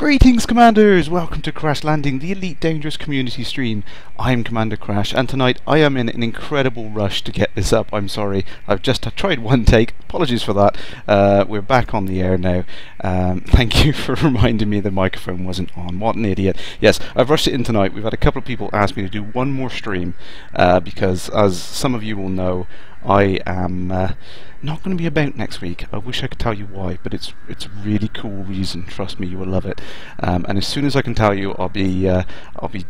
Greetings, Commanders! Welcome to Kerrash Landing, the Elite Dangerous community stream. I'm Commander Kerrash, and tonight I am in an incredible rush to get this up. I'm sorry, I've just tried one take. Apologies for that. We're back on the air now. Thank you for reminding me the microphone wasn't on. What an idiot. Yes, I've rushed it in tonight. We've had a couple of people ask me to do one more stream, because as some of you will know, I am not going to be about next week. I wish I could tell you why, but it's a really cool reason. Trust me, you will love it. And as soon as I can tell you, I'll be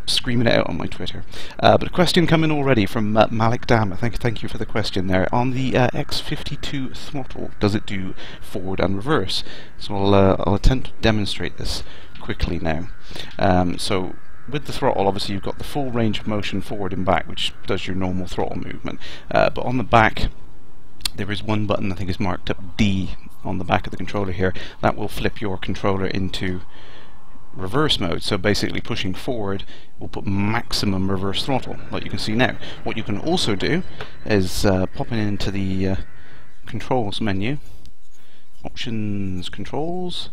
screaming it out on my Twitter. But a question coming already from Malik Dam. Thank you for the question there. On the X52 throttle, does it do forward and reverse? So I'll attempt to demonstrate this quickly now. So with the throttle, obviously you've got the full range of motion forward and back, which does your normal throttle movement. But on the back, there is one button, I think is marked up D on the back of the controller here, that will flip your controller into reverse mode. So basically pushing forward will put maximum reverse throttle, like you can see now. What you can also do is popping into the controls menu, options, controls,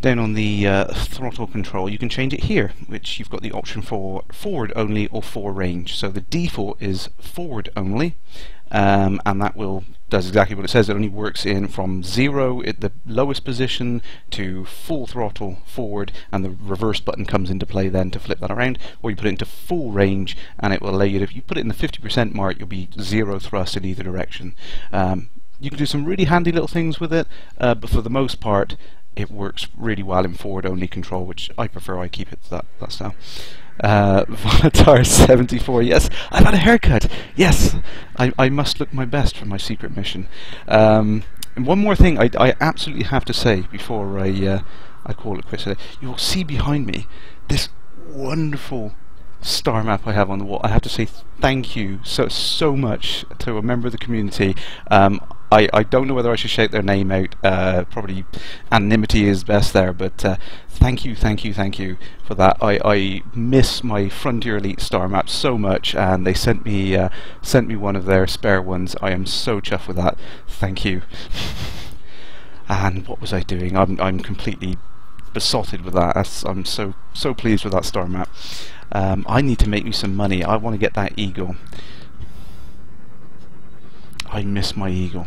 down on the throttle control, you can change it here, which you've got the option for forward only or for range. So the default is forward only, and that does exactly what it says. It only works in from 0 at the lowest position to full throttle forward, and the reverse button comes into play then to flip that around. Or you put it into full range, and it will allow you to, if you put it in the 50% mark, you'll be 0 thrust in either direction. You can do some really handy little things with it, but for the most part it works really well in forward only control, which I prefer. I keep it to that style. Vonatar 74, yes, I've had a haircut. Yes, I must look my best for my secret mission. And one more thing I absolutely have to say before I call it quits today. You will see behind me this wonderful star map I have on the wall. I have to say thank you so much to a member of the community. I don't know whether I should shout their name out. Probably anonymity is best there, but thank you for that. I miss my Frontier Elite star map so much, and they sent me one of their spare ones. I am so chuffed with that. Thank you. And what was I doing? I'm completely besotted with that. I'm so pleased with that star map. I need to make me some money. I want to get that Eagle. I miss my Eagle.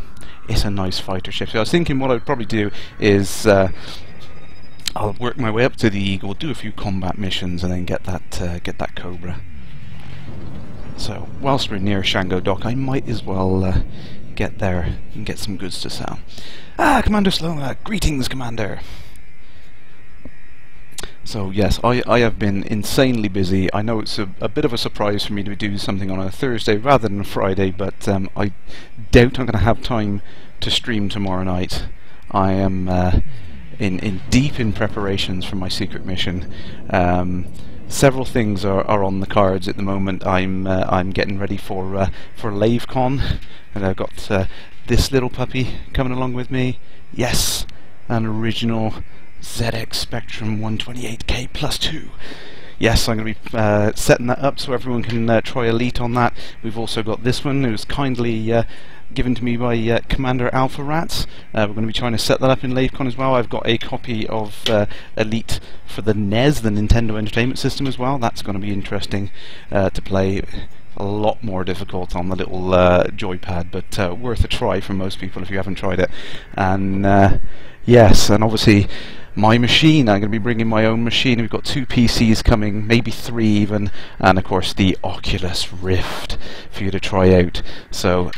It's a nice fighter ship. So I was thinking what I'd probably do is I'll work my way up to the Eagle, do a few combat missions, and then get that Cobra. So whilst we're near Shango Dock, I might as well get there and get some goods to sell. Commander Sloan, greetings, Commander. So yes, I have been insanely busy. I know it's a bit of a surprise for me to do something on a Thursday rather than a Friday, but I doubt I'm going to have time to stream tomorrow night. I am deep in preparations for my secret mission. Several things are on the cards at the moment. I'm getting ready for LaveCon, and I've got this little puppy coming along with me. Yes, an original ZX Spectrum 128K plus 2. Yes, I'm going to be setting that up so everyone can try Elite on that. We've also got this one. It was kindly given to me by Commander Alpha Rats. We're going to be trying to set that up in LaveCon as well. I've got a copy of Elite for the NES, the Nintendo Entertainment System, as well. That's going to be interesting to play. A lot more difficult on the little joypad, but worth a try for most people if you haven't tried it. And yes, and obviously my machine, I'm going to be bringing my own machine. We've got 2 PCs coming, maybe 3 even, and of course the Oculus Rift for you to try out. So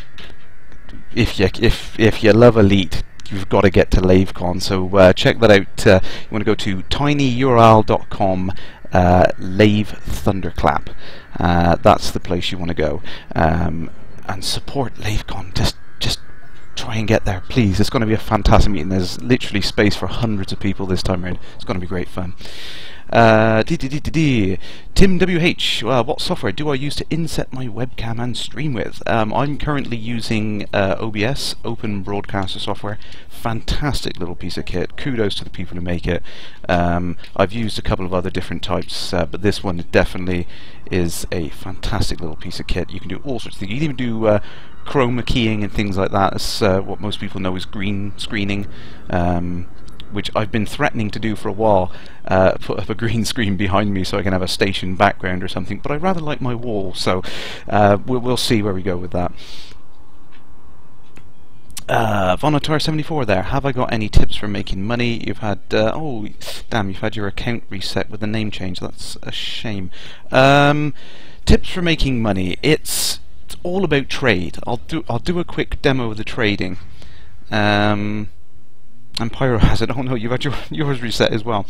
if you love Elite, you've got to get to LaveCon, so check that out. You want to go to tinyurl.com Lave Thunderclap. That's the place you want to go, and support LaveCon. Just try and get there, please. It's going to be a fantastic meeting. There's literally space for hundreds of people this time around. It's going to be great fun. Tim WH, what software do I use to inset my webcam and stream with? I'm currently using OBS, Open Broadcaster Software. Fantastic little piece of kit. Kudos to the people who make it. I've used a couple of other different types, but this one definitely is a fantastic little piece of kit. You can do all sorts of things. You can even do chroma keying and things like that. That's what most people know is green screening. which I've been threatening to do for a while, put up a green screen behind me so I can have a station background or something, but I rather like my wall, so we'll see where we go with that. Vonatar74 there. Have I got any tips for making money? You've had oh damn, you've had your account reset with the name change. That's a shame. Tips for making money. It's all about trade. I'll do a quick demo of the trading. And Pyro has it. Oh no, you've had yours reset as well.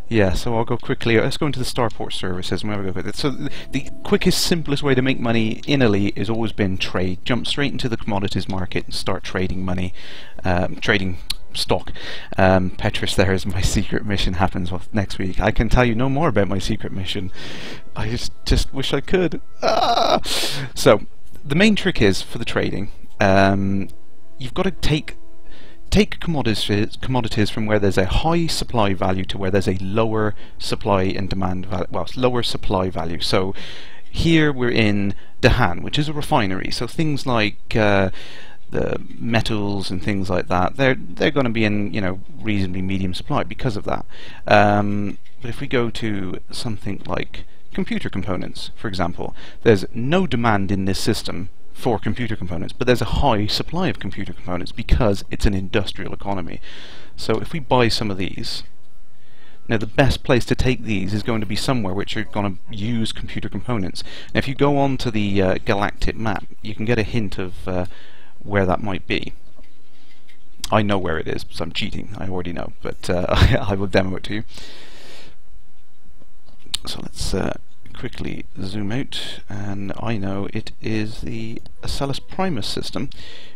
Yeah, so I'll go quickly. Let's go into the starport services and we'll have a go with it. So the quickest, simplest way to make money in Elite has always been trade. Jump straight into the commodities market and start trading money, trading stock. Petrus there is my secret mission, happens next week. I can tell you no more about my secret mission. I just wish I could. So the main trick is for the trading, you've got to take commodities from where there's a high supply value to where there's a lower supply and demand value, well, lower supply value. So here we're in Dahan, which is a refinery, so things like the metals and things like that, they're going to be in, you know, reasonably medium supply because of that. But if we go to something like computer components, for example, there's no demand in this system for computer components, but there's a high supply of computer components because it's an industrial economy. So if we buy some of these, now the best place to take these is going to be somewhere which are going to use computer components. Now if you go on to the galactic map, you can get a hint of where that might be. I know where it is, so I'm cheating, I already know, but I will demo it to you. So let's quickly zoom out, and I know it is the Acellus Primus system,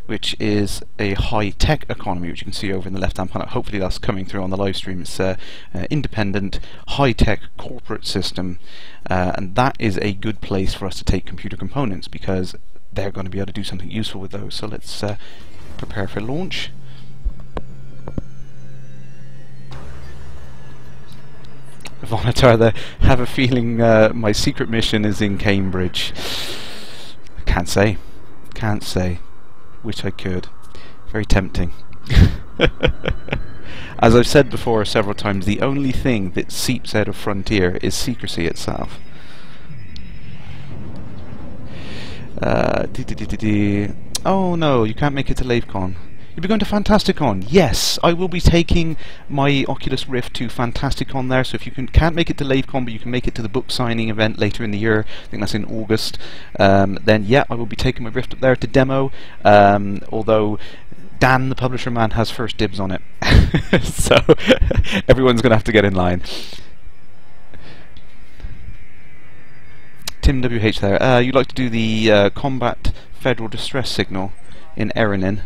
which is a high-tech economy, which you can see over in the left-hand panel. Hopefully that's coming through on the live stream. It's an independent, high-tech corporate system, and that is a good place for us to take computer components because they're going to be able to do something useful with those. So let's prepare for launch. Vonatar there, have a feeling my secret mission is in Cambridge. Can't say. Wish I could. Very tempting. As I've said before several times, the only thing that seeps out of Frontier is secrecy itself. Oh no, you can't make it to LaveCon. You'll be going to Fantasticon. Yes, I will be taking my Oculus Rift to Fantasticon there, so if you can't make it to LaveCon, but you can make it to the book signing event later in the year, I think that's in August, then yeah, I will be taking my Rift up there to demo, although Dan, the publisher man, has first dibs on it. So everyone's going to have to get in line. Tim WH there, you'd like to do the combat federal distress signal in Erenin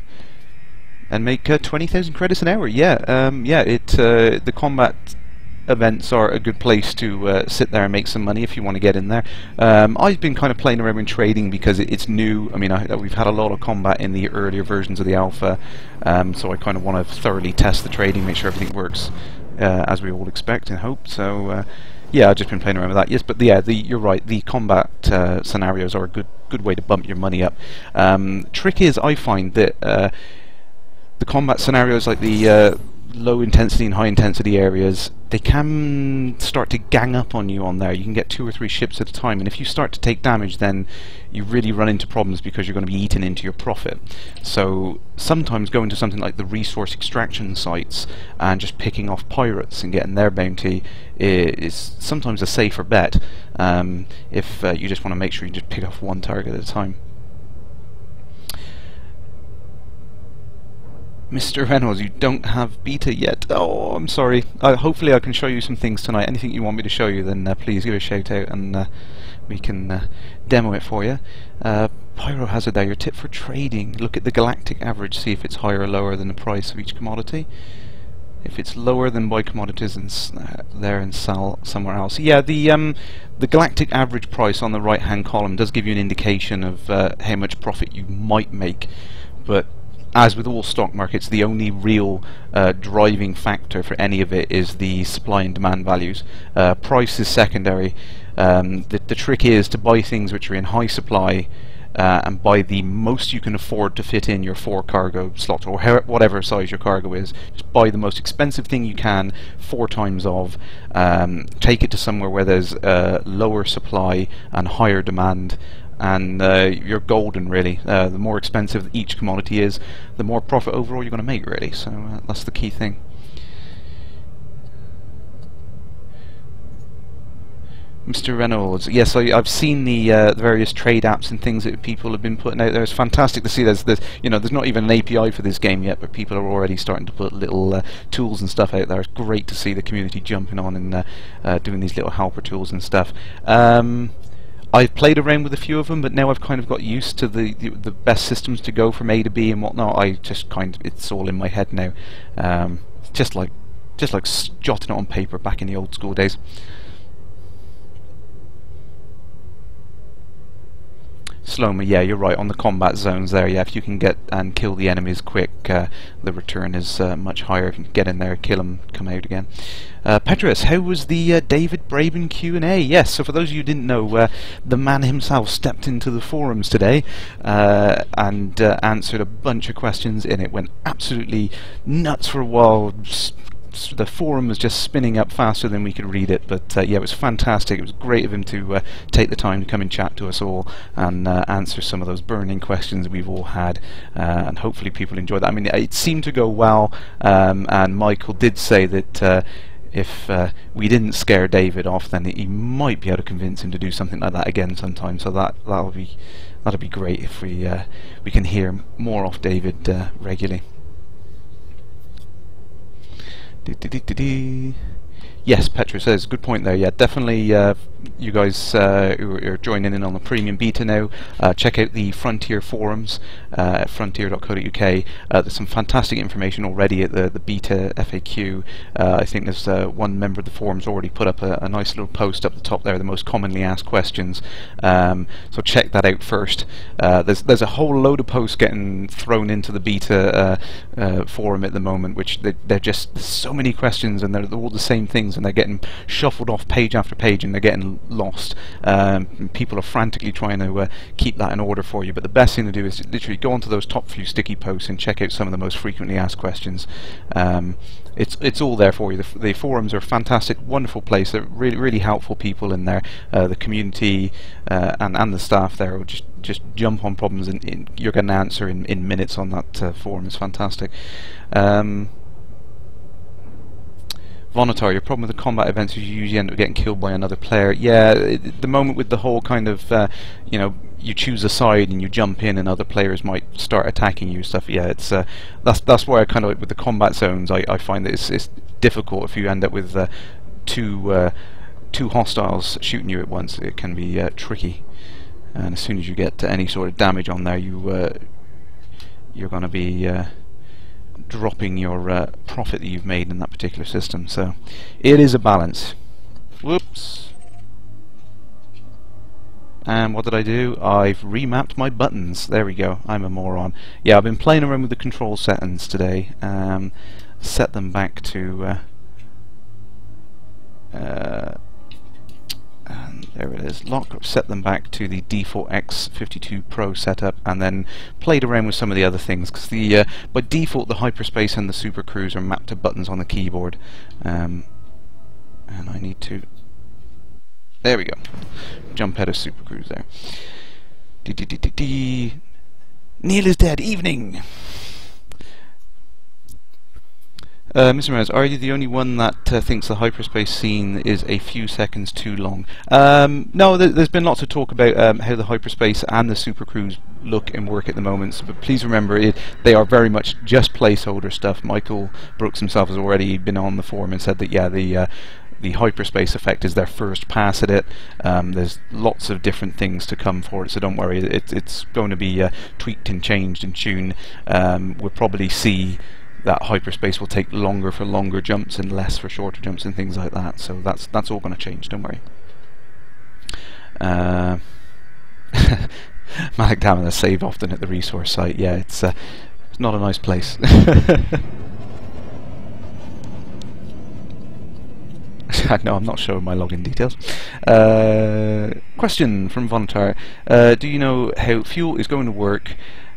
and make 20,000 credits an hour. Yeah, the combat events are a good place to sit there and make some money if you want to get in there. I've been kind of playing around with trading because it's new. I mean, we've had a lot of combat in the earlier versions of the alpha, so I kind of want to thoroughly test the trading, make sure everything works as we all expect and hope. So yeah, I've just been playing around with that. Yes, but yeah, you're right. The combat scenarios are a good way to bump your money up. Trick is, I find that the combat scenarios, like the low intensity and high intensity areas, they can start to gang up on you on there. You can get 2 or 3 ships at a time, and if you start to take damage, then you really run into problems because you're going to be eaten into your profit. So sometimes going to something like the resource extraction sites and just picking off pirates and getting their bounty is sometimes a safer bet, if you just want to make sure you just pick off one target at a time. Mr. Reynolds, you don't have beta yet. Oh, I'm sorry. Hopefully I can show you some things tonight. Anything you want me to show you, then please give a shout out and we can demo it for you. Pyro Hazard there, your tip for trading. Look at the galactic average, see if it's higher or lower than the price of each commodity. If it's lower, then buy commodities there and sell somewhere else. Yeah, the galactic average price on the right-hand column does give you an indication of how much profit you might make, but as with all stock markets, the only real driving factor for any of it is the supply and demand values. Price is secondary. The trick is to buy things which are in high supply and buy the most you can afford to fit in your 4 cargo slots, or whatever size your cargo is. Just buy the most expensive thing you can, 4 times of, take it to somewhere where there's lower supply and higher demand, and you're golden, really. The more expensive each commodity is, the more profit overall you're going to make, really. So that's the key thing. Mr. Reynolds, yes, I've seen the various trade apps and things that people have been putting out there. It's fantastic to see. There's not even an API for this game yet, but people are already starting to put little tools and stuff out there. It's great to see the community jumping on and doing these little helper tools and stuff. I've played around with a few of them, but now I've kind of got used to the best systems to go from A to B and whatnot. I just it's all in my head now. Just like jotting it on paper back in the old school days. Slowma, yeah, you're right, on the combat zones there, yeah, if you can get and kill the enemies quick, the return is much higher. If you can get in there, kill them, come out again. Petrus, how was the David Braben Q&A? Yes, so for those of you who didn't know, the man himself stepped into the forums today and answered a bunch of questions in it. Went absolutely nuts for a while. The forum was just spinning up faster than we could read it, but yeah, it was fantastic. It was great of him to take the time to come and chat to us all and answer some of those burning questions we've all had, and hopefully people enjoyed that. I mean, it seemed to go well, and Michael did say that if we didn't scare David off, then he might be able to convince him to do something like that again sometime. So that'll be great if we can hear more off David regularly. Yes, Petra says, good point there. Yeah, definitely you guys who are joining in on the premium beta now, check out the Frontier forums at frontier.co.uk. There's some fantastic information already at the beta FAQ. I think there's one member of the forums already put up a nice little post up the top there, the most commonly asked questions. So check that out first. There's a whole load of posts getting thrown into the beta forum at the moment, which they're just, there's so many questions and they're all the same things, and they're getting shuffled off page after page and they're getting lost. People are frantically trying to keep that in order for you, but the best thing to do is literally go onto those top few sticky posts and check out some of the most frequently asked questions. It's all there for you. The forums are a fantastic, wonderful place. They're really helpful people in there. The community and the staff there will just jump on problems and you're going to answer in minutes on that forum. It's fantastic. Vonatar, your problem with the combat events is you usually end up getting killed by another player. Yeah, the moment with the whole kind of, you choose a side and you jump in and other players might start attacking you stuff. Yeah, it's that's why I kind of, with the combat zones, I find that it's difficult if you end up with two hostiles shooting you at once. It can be tricky, and as soon as you get any sort of damage on there, you're going to be dropping your profit that you've made in that particular system. So it is a balance. Whoops. And what did I do? I've remapped my buttons. There we go. I'm a moron. Yeah, I've been playing around with the control settings today. Set them back to and there it is, set them back to the default X52 Pro setup, and then played around with some of the other things, because by default the hyperspace and the super cruise are mapped to buttons on the keyboard, and I need to, there we go, jump out of super cruise there. Neil is dead, evening! Mr. Rose, are you the only one that thinks the hyperspace scene is a few seconds too long? No, there's been lots of talk about how the hyperspace and the super cruise look and work at the moment, so, but please remember, they are very much just placeholder stuff. Michael Brooks himself has already been on the forum and said that, yeah, the hyperspace effect is their first pass at it. There's lots of different things to come for it, so don't worry, it's going to be tweaked and changed and tuned. We'll probably see that hyperspace will take longer for longer jumps and less for shorter jumps and things like that, so that's all going to change, don't worry. Malik Damon is saved often at the resource site. Yeah, it's not a nice place. No, I'm not showing my login details. Question from Vontar. Do you know how fuel is going to work,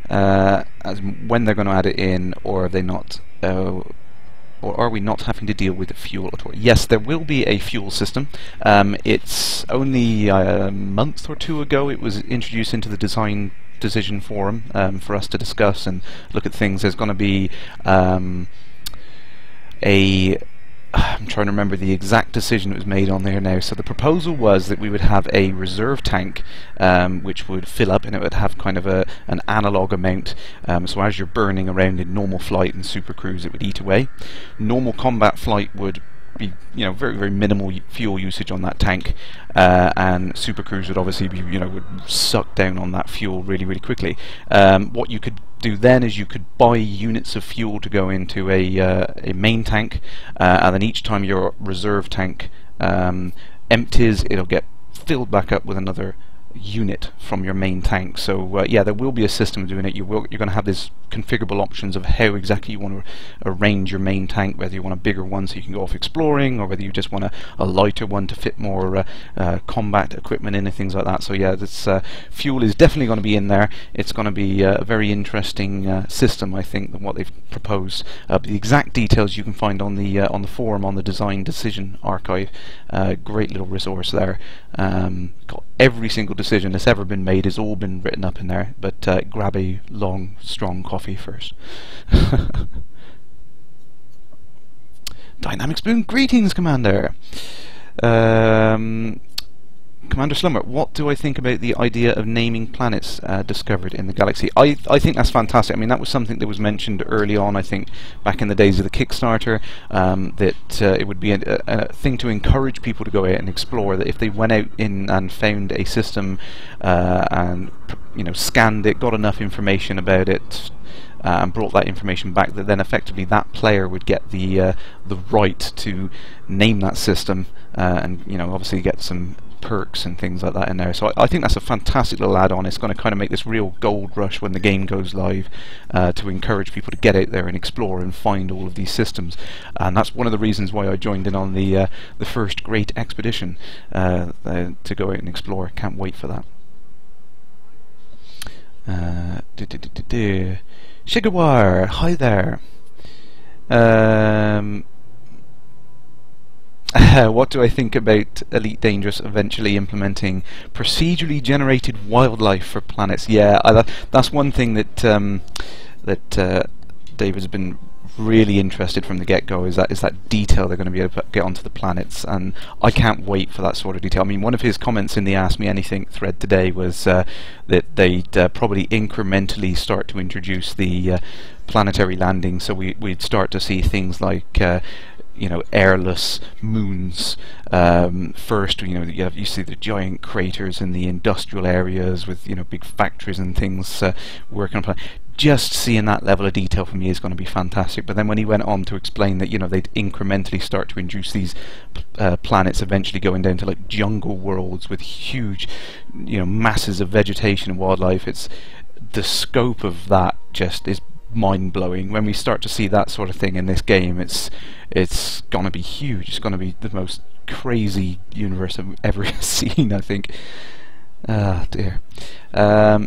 as when they're going to add it in, or are they not? Or are we not having to deal with the fuel at all? Yes, there will be a fuel system. It's only a month or two ago it was introduced into the design decision forum for us to discuss and look at things. There's going to be I'm trying to remember the exact decision that was made on there now. So the proposal was that we would have a reserve tank which would fill up, and it would have kind of an analog amount. So as you're burning around in normal flight and super cruise, it would eat away. Normal combat flight would be, you know, very, very minimal fuel usage on that tank, and super cruise would obviously be, you know, would suck down on that fuel really, really quickly. What you could do then is you could buy units of fuel to go into a main tank, and then each time your reserve tank empties, it'll get filled back up with another unit from your main tank. So yeah, there will be a system of doing it. You're going to have these configurable options of how exactly you want to arrange your main tank, whether you want a bigger one so you can go off exploring, or whether you just want a lighter one to fit more combat equipment in and things like that. So yeah, this fuel is definitely going to be in there. It's going to be a very interesting system, I think, than what they've proposed. The exact details you can find on the forum, on the design decision archive. Great little resource there. Got every single decision that's ever been made has all been written up in there, but grab a long, strong coffee first. Dynamic Spoon, greetings, Commander. Commander Slumber, what do I think about the idea of naming planets discovered in the galaxy? I think that's fantastic. I mean, that was something that was mentioned early on, I think, back in the days of the Kickstarter, that it would be a thing to encourage people to go out and explore, that if they went out in and found a system and, you know, scanned it, got enough information about it, and brought that information back, that then effectively that player would get the right to name that system, and, you know, obviously get some perks and things like that in there. So I think that's a fantastic little add-on. It's going to kind of make this real gold rush when the game goes live, to encourage people to get out there and explore and find all of these systems. And that's one of the reasons why I joined in on the first great expedition, to go out and explore. Can't wait for that. Shigawar, hi there. What do I think about Elite Dangerous eventually implementing procedurally generated wildlife for planets? Yeah, that's one thing that David's been really interested from the get-go, is that detail they're going to be able to get onto the planets, and I can't wait for that sort of detail. I mean, one of his comments in the Ask Me Anything thread today was that they'd probably incrementally start to introduce the planetary landing, so we'd start to see things like you know, airless moons. First, you know, you see the giant craters in the industrial areas with, you know, big factories and things working on planet. Just seeing that level of detail for me is going to be fantastic. But then when he went on to explain that, you know, they'd incrementally start to introduce these planets, eventually going down to like jungle worlds with huge, you know, masses of vegetation and wildlife, it's the scope of that just is mind-blowing. When we start to see that sort of thing in this game, it's gonna be huge. It's gonna be the most crazy universe I've ever seen, I think. Ah, dear.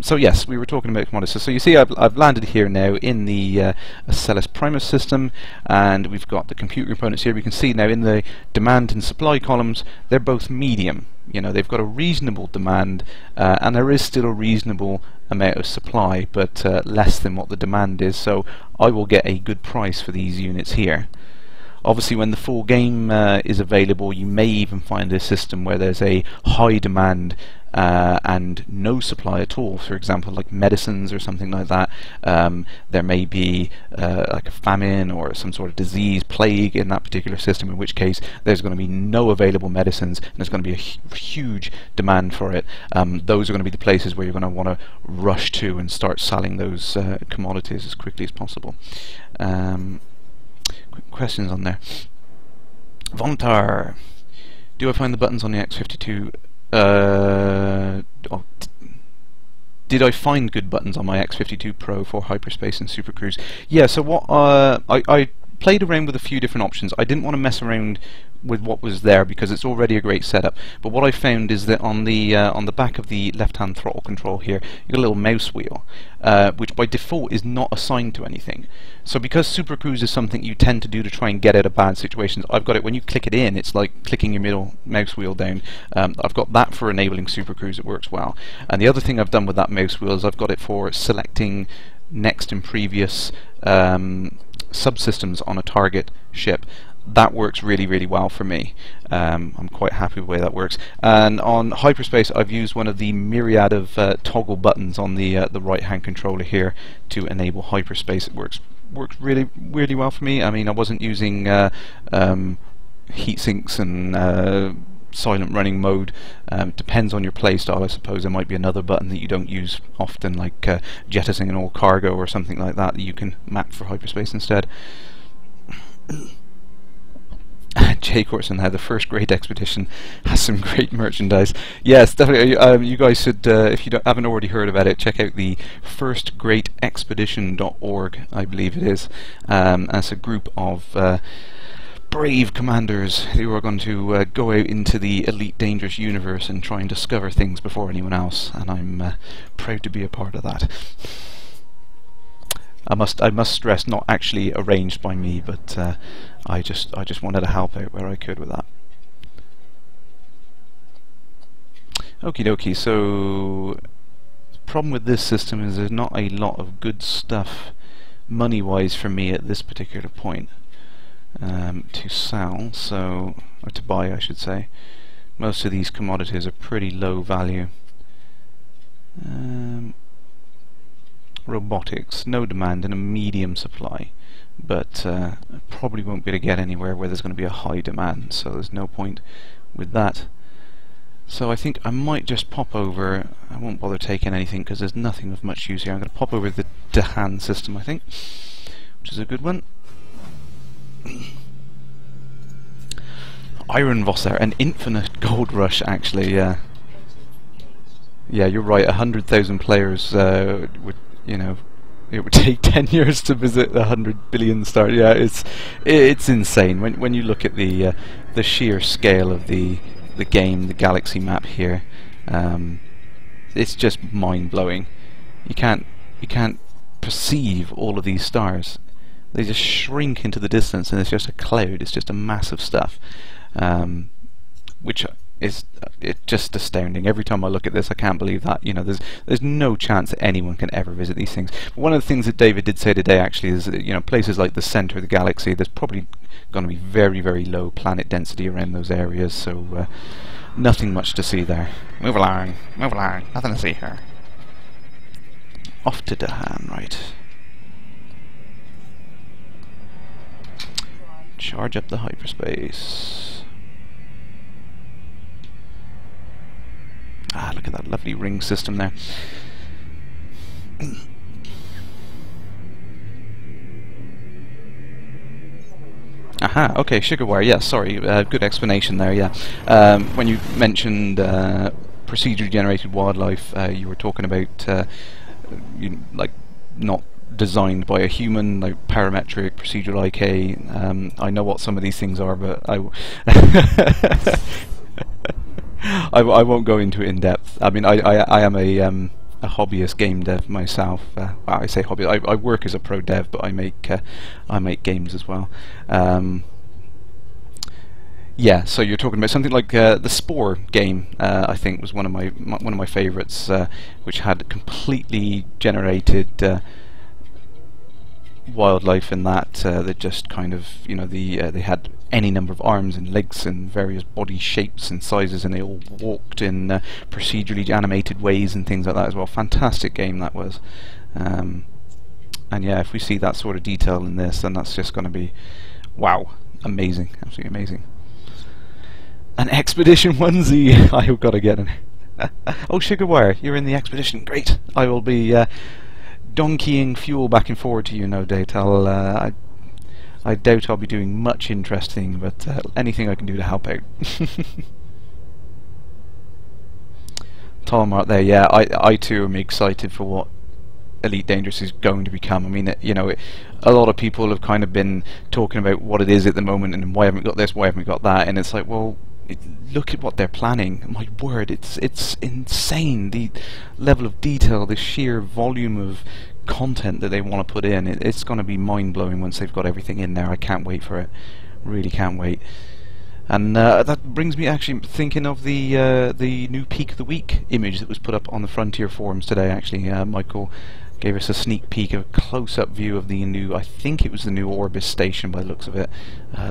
So yes, we were talking about commodities. So you see, I've landed here now in the Acellus Primus system, and we've got the compute components here. We can see now in the demand and supply columns, they're both medium. You know, they've got a reasonable demand, and there is still a reasonable amount of supply, but less than what the demand is. So I will get a good price for these units here. Obviously, when the full game is available, you may even find a system where there's a high demand and no supply at all. For example, like medicines or something like that. There may be like a famine or some sort of disease, plague in that particular system, in which case there's going to be no available medicines and there's going to be a huge demand for it. Those are going to be the places where you're going to want to rush to and start selling those commodities as quickly as possible. Quick questions on there. Vontar, do I find the buttons on the X52? Did I find good buttons on my X52 Pro for hyperspace and supercruise? Yeah. So what I played around with a few different options. I didn't want to mess around with what was there because it's already a great setup. But what I found is that on the back of the left-hand throttle control here, you got a little mouse wheel, which by default is not assigned to anything. So because Super Cruise is something you tend to do to try and get out of bad situations, I've got it when you click it in. It's like clicking your middle mouse wheel down. I've got that for enabling Super Cruise. It works well. And the other thing I've done with that mouse wheel is I've got it for selecting next and previous subsystems on a target ship. That works really, really well for me. I'm quite happy with the way that works. And on hyperspace, I've used one of the myriad of toggle buttons on the right-hand controller here to enable hyperspace. It works really, really well for me. I mean, I wasn't using heat sinks and silent running mode. Depends on your playstyle, I suppose. There might be another button that you don't use often, like jettisoning all cargo or something like that you can map for hyperspace instead. J Corson had the first great expedition, has some great merchandise. Yes, definitely. You guys should, if you haven't already heard about it, check out the firstgreatexpedition.org, I believe it is. It's a group of brave commanders who are going to go out into the Elite Dangerous universe and try and discover things before anyone else, and I'm proud to be a part of that. I must stress, not actually arranged by me, but I just wanted to help out where I could with that. Okie dokie. So the problem with this system is there's not a lot of good stuff money-wise for me at this particular point to sell, or to buy, I should say. Most of these commodities are pretty low value. Robotics, no demand and a medium supply, but probably won't be able to get anywhere where there's going to be a high demand, so there's no point with that. So I think I might just pop over. I won't bother taking anything because there's nothing of much use here. I'm going to pop over the Dahan system, I think, which is a good one. Ironvosser, an infinite gold rush, actually. Yeah, you're right. 100,000 players would. You know, it would take 10 years to visit 100 billion stars. Yeah, it's insane when you look at the sheer scale of the game, the galaxy map here. It's just mind blowing. You can't perceive all of these stars. They just shrink into the distance, and it's just a cloud. It's just a mass of stuff, which is it's just astounding. Every time I look at this, I can't believe that. You know, there's no chance that anyone can ever visit these things. But one of the things that David did say today actually is that, you know, places like the center of the galaxy, there's probably going to be very, very low planet density around those areas, so nothing much to see there. Move along, nothing to see here. Off to Dahan, right. Charge up the hyperspace. Ah, look at that lovely ring system there. Aha, okay, sugar wire, yeah, sorry, good explanation there, yeah. When you mentioned procedurally generated wildlife, you were talking about like not designed by a human, like parametric, procedural IK. I know what some of these things are, but I won't go into it in depth. I mean, I am a hobbyist game dev myself. Well, I say hobby. I work as a pro dev, but I make games as well. Yeah, so you're talking about something like the Spore game. I think was one of my favorites, which had completely generated wildlife in that that just kind of, you know, they had any number of arms and legs and various body shapes and sizes, and they all walked in procedurally animated ways and things like that as well. Fantastic game that was. And yeah, if we see that sort of detail in this, then that's just going to be wow, amazing, absolutely amazing. An expedition onesie. I've got to get it. Oh, sugar wire, you're in the expedition. Great. I will be donkeying fuel back and forward to you, no doubt. I doubt I'll be doing much interesting, but anything I can do to help out. Talmart there, yeah, I too am excited for what Elite Dangerous is going to become. I mean, a lot of people have kind of been talking about what it is at the moment and why haven't we got this, why haven't we got that, and it's like, well, look at what they're planning. My word, it's insane, the level of detail, the sheer volume of content that they want to put in. It's going to be mind-blowing once they've got everything in there. I can't wait for it. Really can't wait. And that brings me actually thinking of the new Peak of the Week image that was put up on the Frontier forums today. Actually, Michael gave us a sneak peek, a close-up view of the new, I think it was the new Orbis station by the looks of it.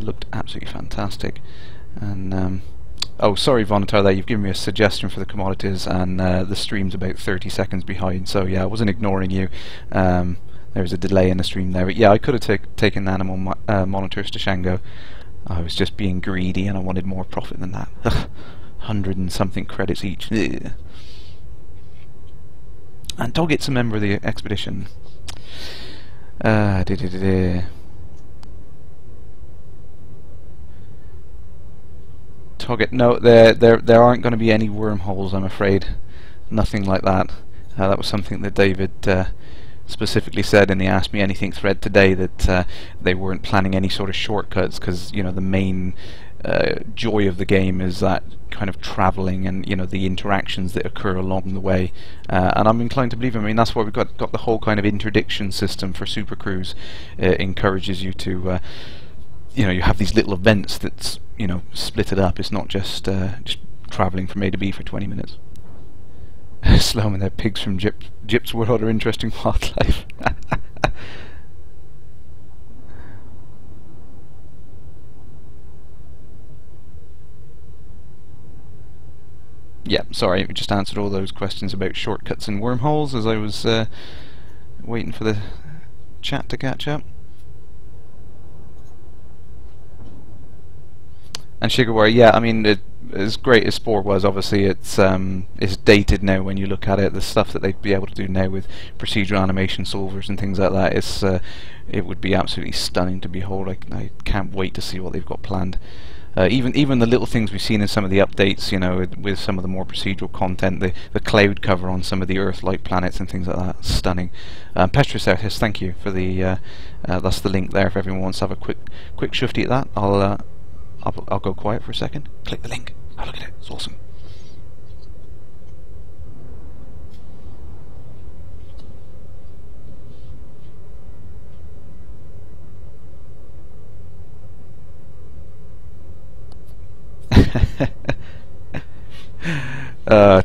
Looked absolutely fantastic. And oh, sorry, Vonatar, there, you've given me a suggestion for the commodities, and the stream's about 30 seconds behind, so yeah, I wasn't ignoring you. There's a delay in the stream there, but yeah, I could have taken animal monitors to Shango. I was just being greedy and I wanted more profit than that. 100 and something credits each. Ugh. And Doggett's a member of the expedition. Toggett, no, there aren't going to be any wormholes, I'm afraid. Nothing like that. That was something that David specifically said in the Ask Me Anything thread today, that they weren't planning any sort of shortcuts, because the main joy of the game is that kind of travelling and the interactions that occur along the way, and I'm inclined to believe. I mean, that's why we've got the whole kind of interdiction system for Super Cruise. It encourages you to you have these little events that's split it up. It's not just travelling from A to B for 20 minutes. Slow and their pigs from Gyp's World are interesting wildlife. Yeah, sorry, we just answered all those questions about shortcuts and wormholes as I was waiting for the chat to catch up. And Shigawara, yeah, I mean, as great as Spore was, obviously it's dated now when you look at it. The stuff that they'd be able to do now with procedural animation solvers and things like that, it would be absolutely stunning to behold. I can't wait to see what they've got planned. Even the little things we've seen in some of the updates, with some of the more procedural content, the cloud cover on some of the Earth-like planets and things like that, stunning. Petrus Artis, thank you for the that's the link there if everyone wants to have a quick shifty at that. I'll go quiet for a second. Click the link. Oh, look at it. It's awesome.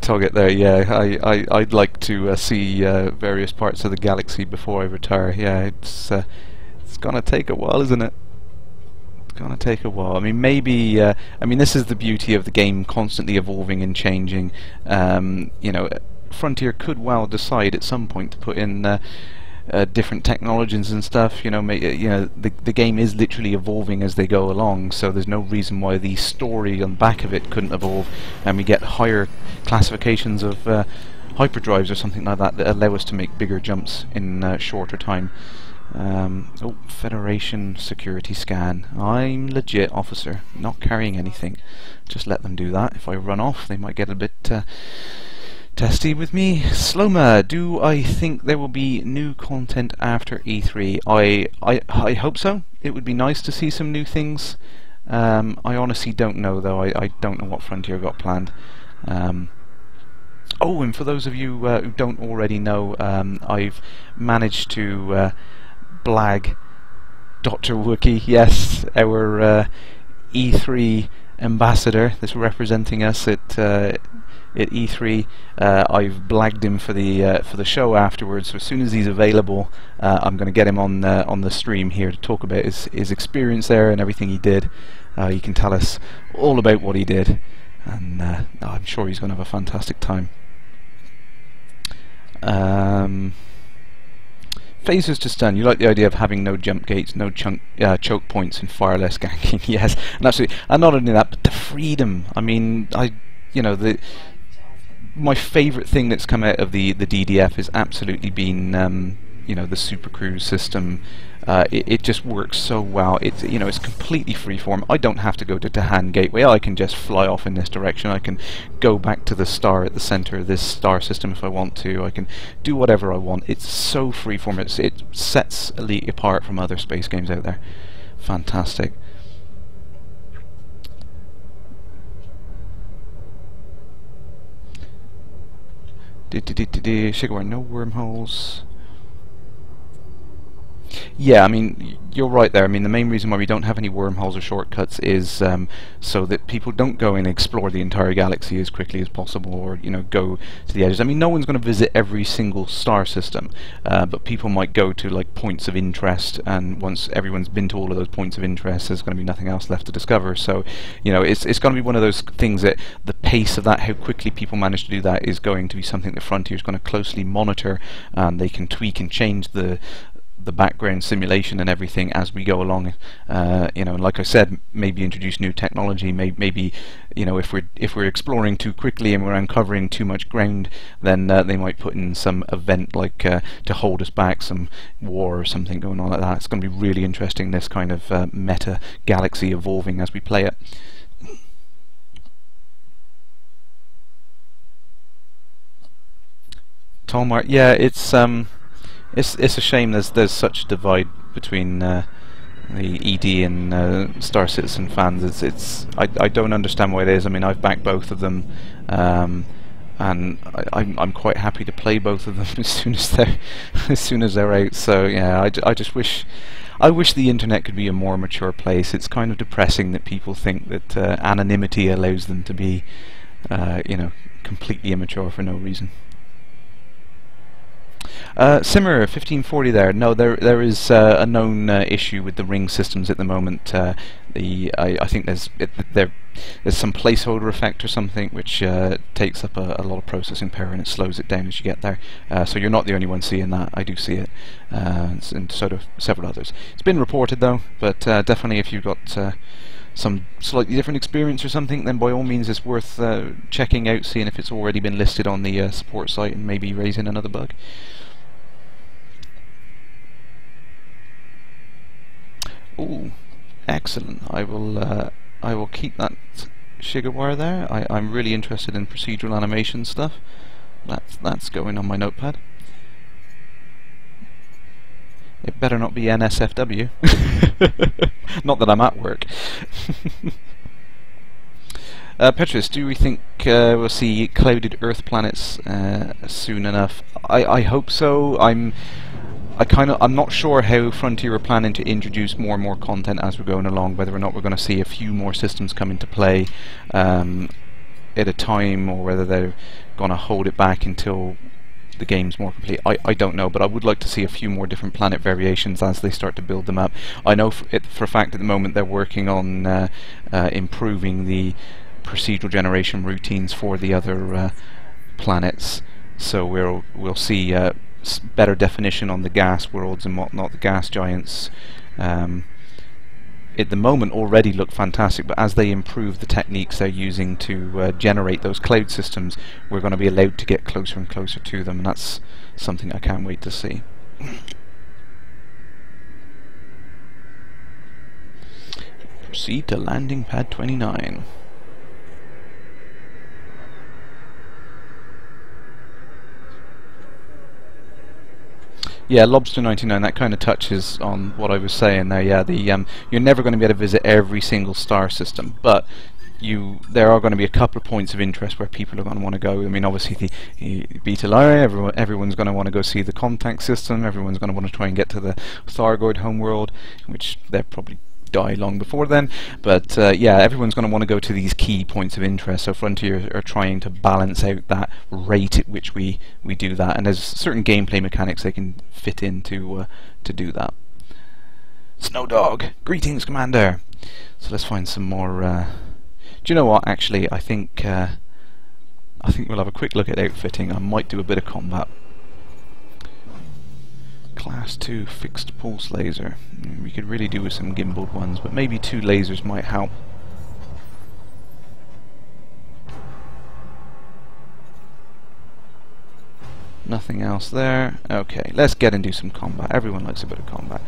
Toggett there, yeah. I'd like to see various parts of the galaxy before I retire. Yeah, it's gonna take a while, isn't it? Gonna take a while. I mean, maybe I mean, this is the beauty of the game constantly evolving and changing. Frontier could well decide at some point to put in different technologies and stuff. The game is literally evolving as they go along, so there's no reason why the story on the back of it couldn't evolve, and we get higher classifications of hyperdrives or something like that allow us to make bigger jumps in shorter time. Oh, Federation security scan. I'm legit, officer, not carrying anything. Just let them do that. If I run off, they might get a bit testy with me. Sloma, do I think there will be new content after E3? I hope so. It would be nice to see some new things. I honestly don't know, though. I don't know what Frontier got planned. Oh, and for those of you who don't already know, I've managed to blag Dr. Wookie, yes, our E3 ambassador that's representing us at E3. I've blagged him for the show afterwards, so as soon as he's available, I'm going to get him on the stream here to talk about his experience there and everything he did. He can tell us all about what he did, and I'm sure he's going to have a fantastic time. Phaser's just done. You like the idea of having no jump gates, no choke points, and far less ganking? Yes, and absolutely. And not only that, but the freedom. I mean, my favourite thing that's come out of the DDF has absolutely been you know, the Super Cruise system. It just works so well. It's, you know, it's completely freeform. I don't have to go to hand gateway. I can just fly off in this direction. I can go back to the star at the center of this star system if I want to. I can do whatever I want. It's so freeform. It sets Elite apart from other space games out there. Fantastic. Sugar, no wormholes. Yeah, I mean, you're right there. I mean, the main reason why we don't have any wormholes or shortcuts is so that people don't go and explore the entire galaxy as quickly as possible, or, you know, go to the edges. I mean, no one's going to visit every single star system, but people might go to, like, points of interest, and once everyone's been to all of those points of interest, there's going to be nothing else left to discover. So, you know, it's going to be one of those things that the pace of that, how quickly people manage to do that, is going to be something that Frontier is going to closely monitor, and they can tweak and change the background simulation and everything as we go along. You know, and like I said, maybe introduce new technology. Maybe, you know, if we're exploring too quickly and we're uncovering too much ground, then they might put in some event like to hold us back, some war or something going on like that. It's going to be really interesting, this kind of meta galaxy evolving as we play it. Tolmar, yeah, it's a shame there's such a divide between the ED and Star Citizen fans. I don't understand why it is. I mean, I've backed both of them, and I'm quite happy to play both of them as soon as they're out. So yeah, I just wish the internet could be a more mature place. It's kind of depressing that people think that anonymity allows them to be, you know, completely immature for no reason. Simmer 1540 there. No, there is a known issue with the ring systems at the moment. I think there's some placeholder effect or something which takes up a lot of processing power, and it slows it down as you get there. So you're not the only one seeing that. I do see it, and sort of several others. It's been reported though, but definitely if you've got some slightly different experience or something, then by all means it's worth checking out, seeing if it's already been listed on the support site, and maybe raising another bug. Ooh, excellent. I will keep that sugar wire there. I'm really interested in procedural animation stuff. That's going on my notepad. It better not be NSFW. Not that I'm at work. Petrus, do we think we'll see clouded Earth planets soon enough? I hope so. I'm not sure how Frontier are planning to introduce more and more content as we're going along, whether or not we're going to see a few more systems come into play at a time, or whether they're going to hold it back until the game's more complete. I don't know, but I would like to see a few more different planet variations as they start to build them up. I know for a fact at the moment they're working on improving the procedural generation routines for the other planets, so we'll see better definition on the gas worlds and whatnot. The gas giants at the moment already look fantastic, but as they improve the techniques they're using to generate those cloud systems, we're going to be allowed to get closer and closer to them, and that's something I can't wait to see. Proceed to landing pad 29. Yeah, Lobster 99, that kind of touches on what I was saying there. Yeah, you're never going to be able to visit every single star system, but there are going to be a couple of points of interest where people are going to want to go. I mean, obviously the Beta Lyrae, everyone's going to want to go see the contact system, everyone's going to want to try and get to the Thargoid homeworld, which they're probably die long before then, but yeah, everyone's going to want to go to these key points of interest, so Frontier are trying to balance out that rate at which we do that, and there's certain gameplay mechanics they can fit in to do that. Snow Dog, greetings Commander. So let's find some more do you know what, actually I think we'll have a quick look at outfitting. I might do a bit of combat. Class 2 fixed pulse laser. We could really do with some gimbaled ones, but maybe 2 lasers might help. Nothing else there. Okay, let's get and do some combat. Everyone likes a bit of combat.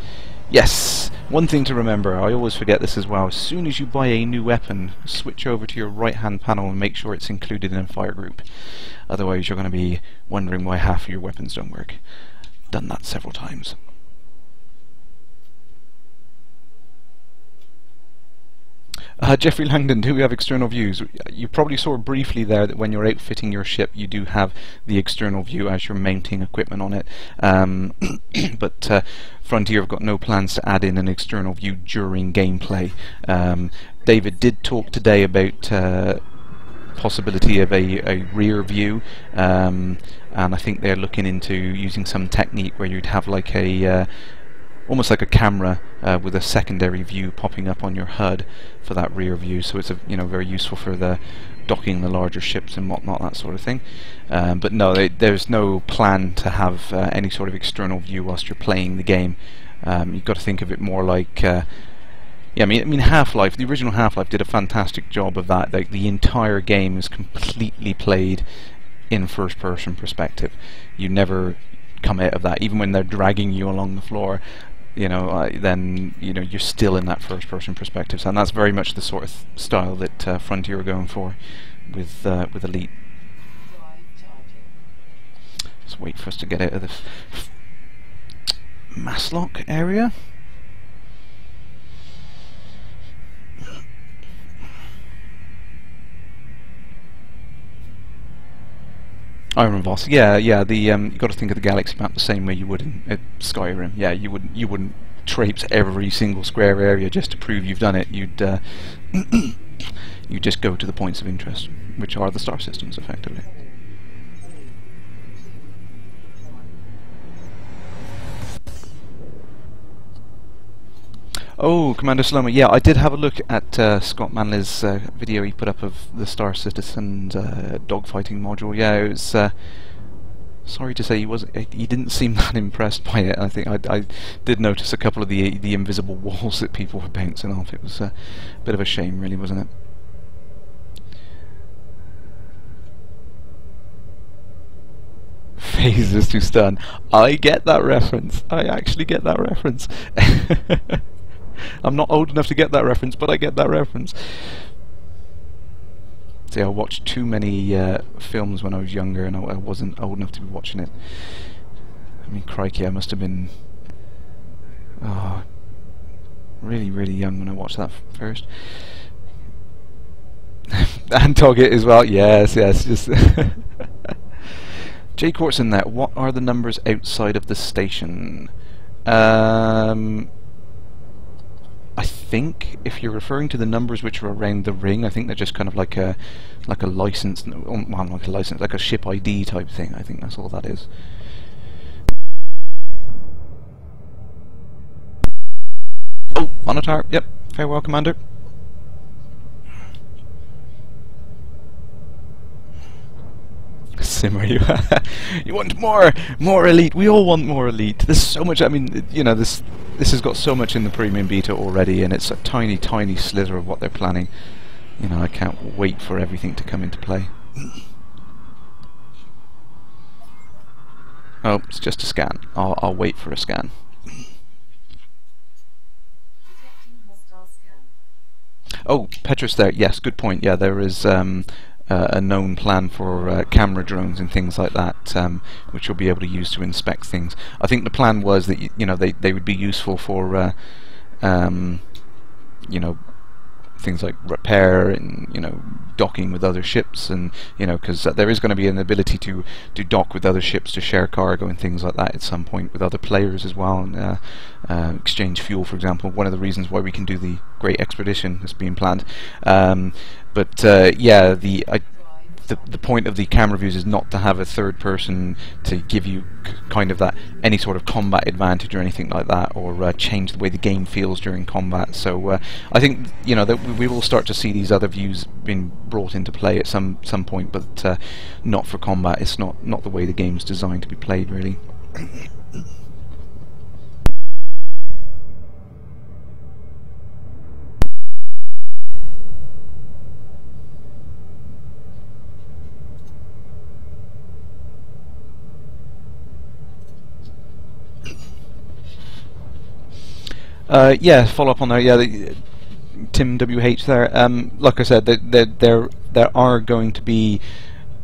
Yes! One thing to remember, I always forget this as well, as soon as you buy a new weapon, switch over to your right hand panel and make sure it's included in a fire group. Otherwise you're going to be wondering why half of your weapons don't work. Done that several times. Jeffrey Langdon, do we have external views? You probably saw briefly there that when you're outfitting your ship you do have the external view as you're mounting equipment on it. But Frontier have got no plans to add in an external view during gameplay. David did talk today about possibility of a rear view, and I think they're looking into using some technique where you'd have like a almost like a camera with a secondary view popping up on your HUD for that rear view, so it's very useful for the docking the larger ships and whatnot, that sort of thing. But no, there's no plan to have any sort of external view whilst you're playing the game. You've got to think of it more like yeah, I mean Half-Life, the original Half-Life did a fantastic job of that. Like, the entire game is completely played in first-person perspective. You never come out of that, even when they're dragging you along the floor. Then you're still in that first-person perspective, and that's very much the sort of style that Frontier are going for with Elite. Let's wait for us to get out of the Maslock area. Iron Voss, yeah. You got to think of the galaxy map the same way you would in Skyrim. Yeah, you wouldn't traipse every single square area just to prove you've done it. You'd you just go to the points of interest, which are the star systems, effectively. Oh, Commander Slomo, yeah, I did have a look at Scott Manley's video he put up of the Star Citizen's dogfighting module. Yeah, it was sorry to say he didn't seem that impressed by it. I think I did notice a couple of the invisible walls that people were bouncing off. It was a bit of a shame, really, wasn't it? Phases to stun. I get that reference. I actually get that reference. I'm not old enough to get that reference, but I get that reference. See, I watched too many films when I was younger, and I wasn't old enough to be watching it. I mean, crikey, I must have been really, really young when I watched that first. And Toggett as well, yes, just... Jay Courtson there, what are the numbers outside of the station? I think if you're referring to the numbers which are around the ring, I think they're just kind of like a license, well, not like a license, like a ship ID type thing. I think that's all that is. Oh, Monitor, yep, farewell, Commander. Simmer, you want more Elite. We all want more Elite. There's so much. I mean, this has got so much in the premium beta already, and it's a tiny, tiny slither of what they're planning. I can't wait for everything to come into play. Oh, it's just a scan. I'll wait for a scan. Oh, Petrus there. Yes, good point. Yeah, there is a known plan for camera drones and things like that, which you'll be able to use to inspect things. I think the plan was that they would be useful for things like repair and docking with other ships, and because there is going to be an ability to dock with other ships to share cargo and things like that at some point with other players as well, and exchange fuel, for example. One of the reasons why we can do the Great Expedition is being planned. Yeah, the point of the camera views is not to have a third person to give you kind of that any sort of combat advantage or anything like that, or change the way the game feels during combat. So I think that we will start to see these other views being brought into play at some point, but not for combat. It's not the way the game's designed to be played, really. Yeah, follow up on there. Yeah, Tim WH there. Like I said, there are going to be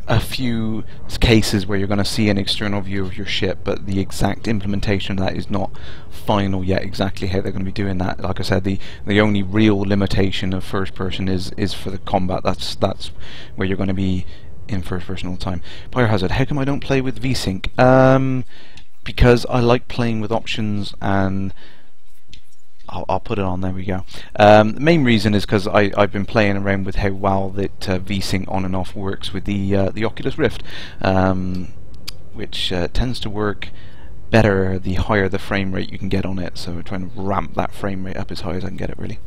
a few cases where you're going to see an external view of your ship, but the exact implementation of that is not final yet. Exactly how they're going to be doing that, like I said, the only real limitation of first person is for the combat. That's where you're going to be in first person all the time. Biohazard, how come I don't play with VSync? Because I like playing with options, and I'll put it on, there we go. The main reason is because I've been playing around with how well that VSync on and off works with the Oculus Rift, which tends to work better the higher the frame rate you can get on it, so we're trying to ramp that frame rate up as high as I can get it, really.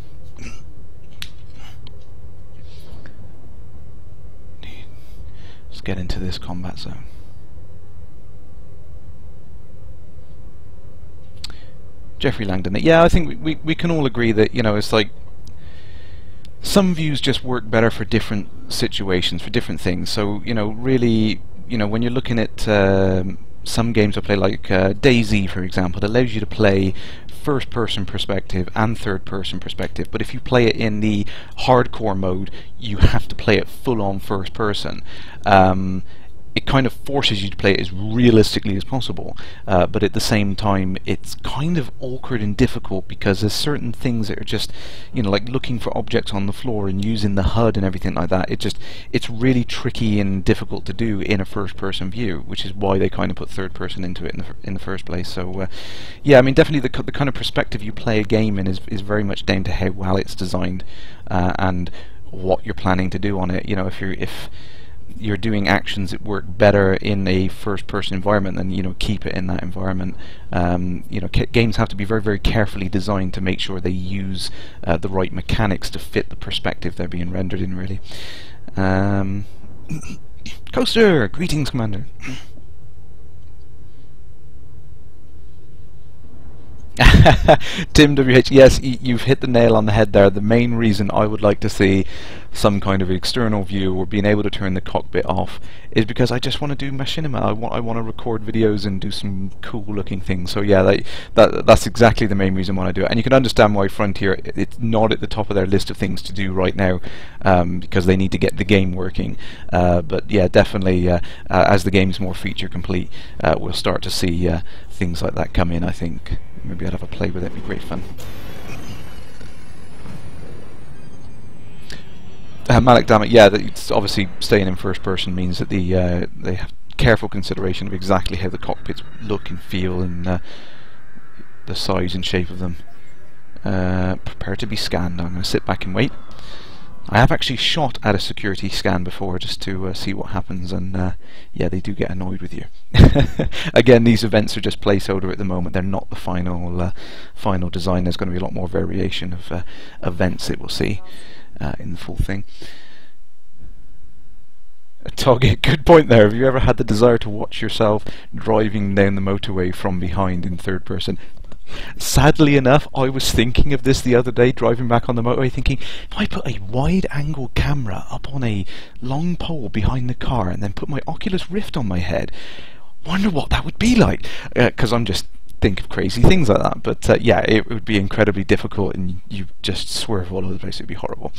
Let's get into this combat zone. Jeffrey Langdon. Yeah, I think we can all agree that, you know, it's like some views just work better for different situations, for different things. So, you know, really, you know, when you're looking at some games I play, like DayZ, for example, it allows you to play first-person perspective and third-person perspective, but if you play it in the hardcore mode, you have to play it full-on first-person. It kind of forces you to play it as realistically as possible, but at the same time it's kind of awkward and difficult because there's certain things that are just, you know, like looking for objects on the floor and using the HUD and everything like that. It's really tricky and difficult to do in a first-person view, which is why they kind of put third-person into it in the first place. So yeah, I mean, definitely the kind of perspective you play a game in is very much down to how well it's designed and what you're planning to do on it. You know, if you're doing actions that work better in a first-person environment, then, you know, keep it in that environment. You know, games have to be very, very carefully designed to make sure they use the right mechanics to fit the perspective they're being rendered in, really. Coaster! Greetings, Commander. Tim WH, yes, you've hit the nail on the head there. The main reason I would like to see some kind of external view or being able to turn the cockpit off is because I just want to do machinima. I want to record videos and do some cool looking things. So yeah, that's exactly the main reason why I do it. And you can understand why Frontier, it's not at the top of their list of things to do right now, because they need to get the game working. But yeah, definitely as the game's more feature complete, we'll start to see things like that come in, I think. Maybe I'd have a play with it, it'd be great fun. Malik, damn it, yeah, it's obviously staying in first person means that they have careful consideration of exactly how the cockpits look and feel and the size and shape of them. Prepare to be scanned. I'm going to sit back and wait. I have actually shot at a security scan before just to see what happens, and yeah, they do get annoyed with you. Again, these events are just placeholder at the moment. They're not the final design. There's going to be a lot more variation of events that we'll see in the full thing. Target, good point there. Have you ever had the desire to watch yourself driving down the motorway from behind in third person? Sadly enough, I was thinking of this the other day, driving back on the motorway, thinking, if I put a wide-angle camera up on a long pole behind the car and then put my Oculus Rift on my head, wonder what that would be like. Because I'm just think of crazy things like that. But yeah, it would be incredibly difficult, and you just swerve all over the place. It'd be horrible.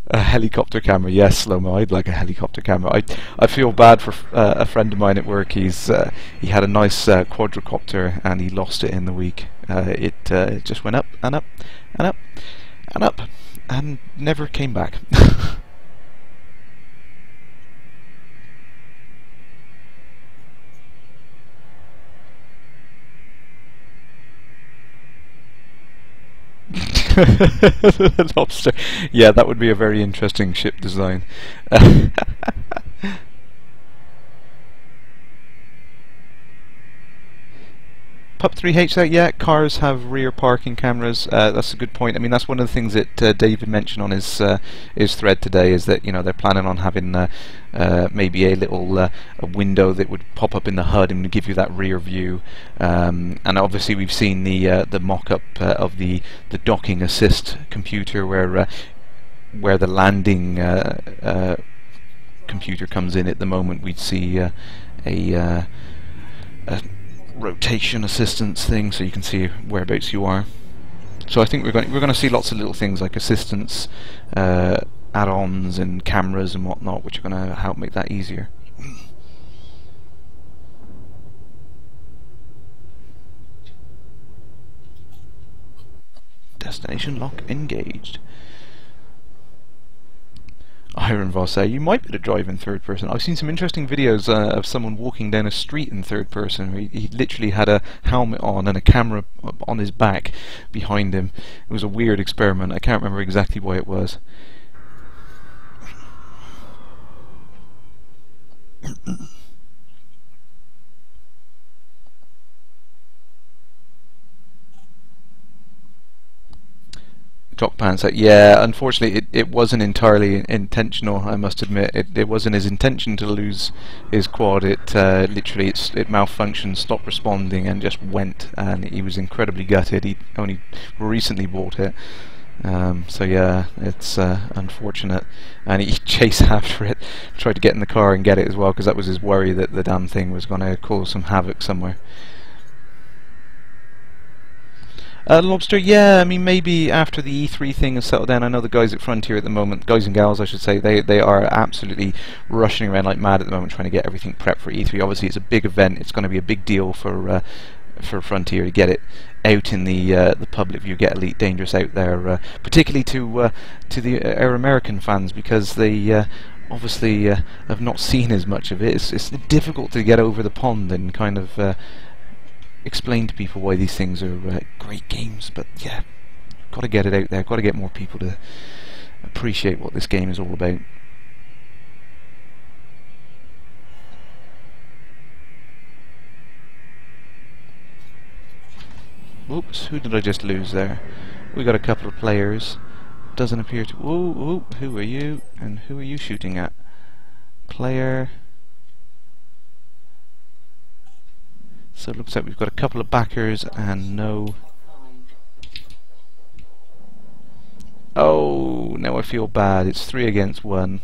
A helicopter camera, yes, Slow-mo, I'd like a helicopter camera. I feel bad for a friend of mine at work. He had a nice quadricopter and he lost it in the week. It just went up and up and up and up and never came back. The lobster. Yeah, that would be a very interesting ship design. Pup 3H there, yeah, cars have rear parking cameras. That's a good point. I mean, that's one of the things that David mentioned on his thread today, is that, you know, they're planning on having maybe a little a window that would pop up in the HUD and give you that rear view. And obviously we've seen the mock-up of the docking assist computer, where the landing computer comes in. At the moment, we'd see a rotation assistance thing, so you can see whereabouts you are. So I think we're going to see lots of little things like assistance, add-ons and cameras and whatnot, which are going to help make that easier. Destination lock engaged. Iron Voss, you might be able to drive in third person. I've seen some interesting videos of someone walking down a street in third person. He literally had a helmet on and a camera on his back behind him. It was a weird experiment. I can't remember exactly why it was. Jock pants out. Yeah, unfortunately it wasn't entirely intentional, I must admit. It wasn't his intention to lose his quad. It literally it malfunctioned, stopped responding and just went, and he was incredibly gutted. He only recently bought it. So yeah, it's unfortunate, and he chased after it, tried to get in the car and get it as well, because that was his worry, that the damn thing was going to cause some havoc somewhere. Lobster, yeah, I mean, maybe after the E3 thing has settled down. I know the guys at Frontier at the moment, guys and gals I should say, they are absolutely rushing around like mad at the moment trying to get everything prepped for E3. Obviously it's a big event, it's going to be a big deal for Frontier to get it out in the public view, get Elite Dangerous out there, particularly to our American fans, because they obviously have not seen as much of it. It's difficult to get over the pond and kind of explain to people why these things are great games, but yeah, got to get it out there, got to get more people to appreciate what this game is all about. Oops, who did I just lose there? We got a couple of players. Doesn't appear to... Whoa, who are you? And who are you shooting at? Player... So it looks like we've got a couple of backers and no... Oh, now I feel bad. It's 3 against 1.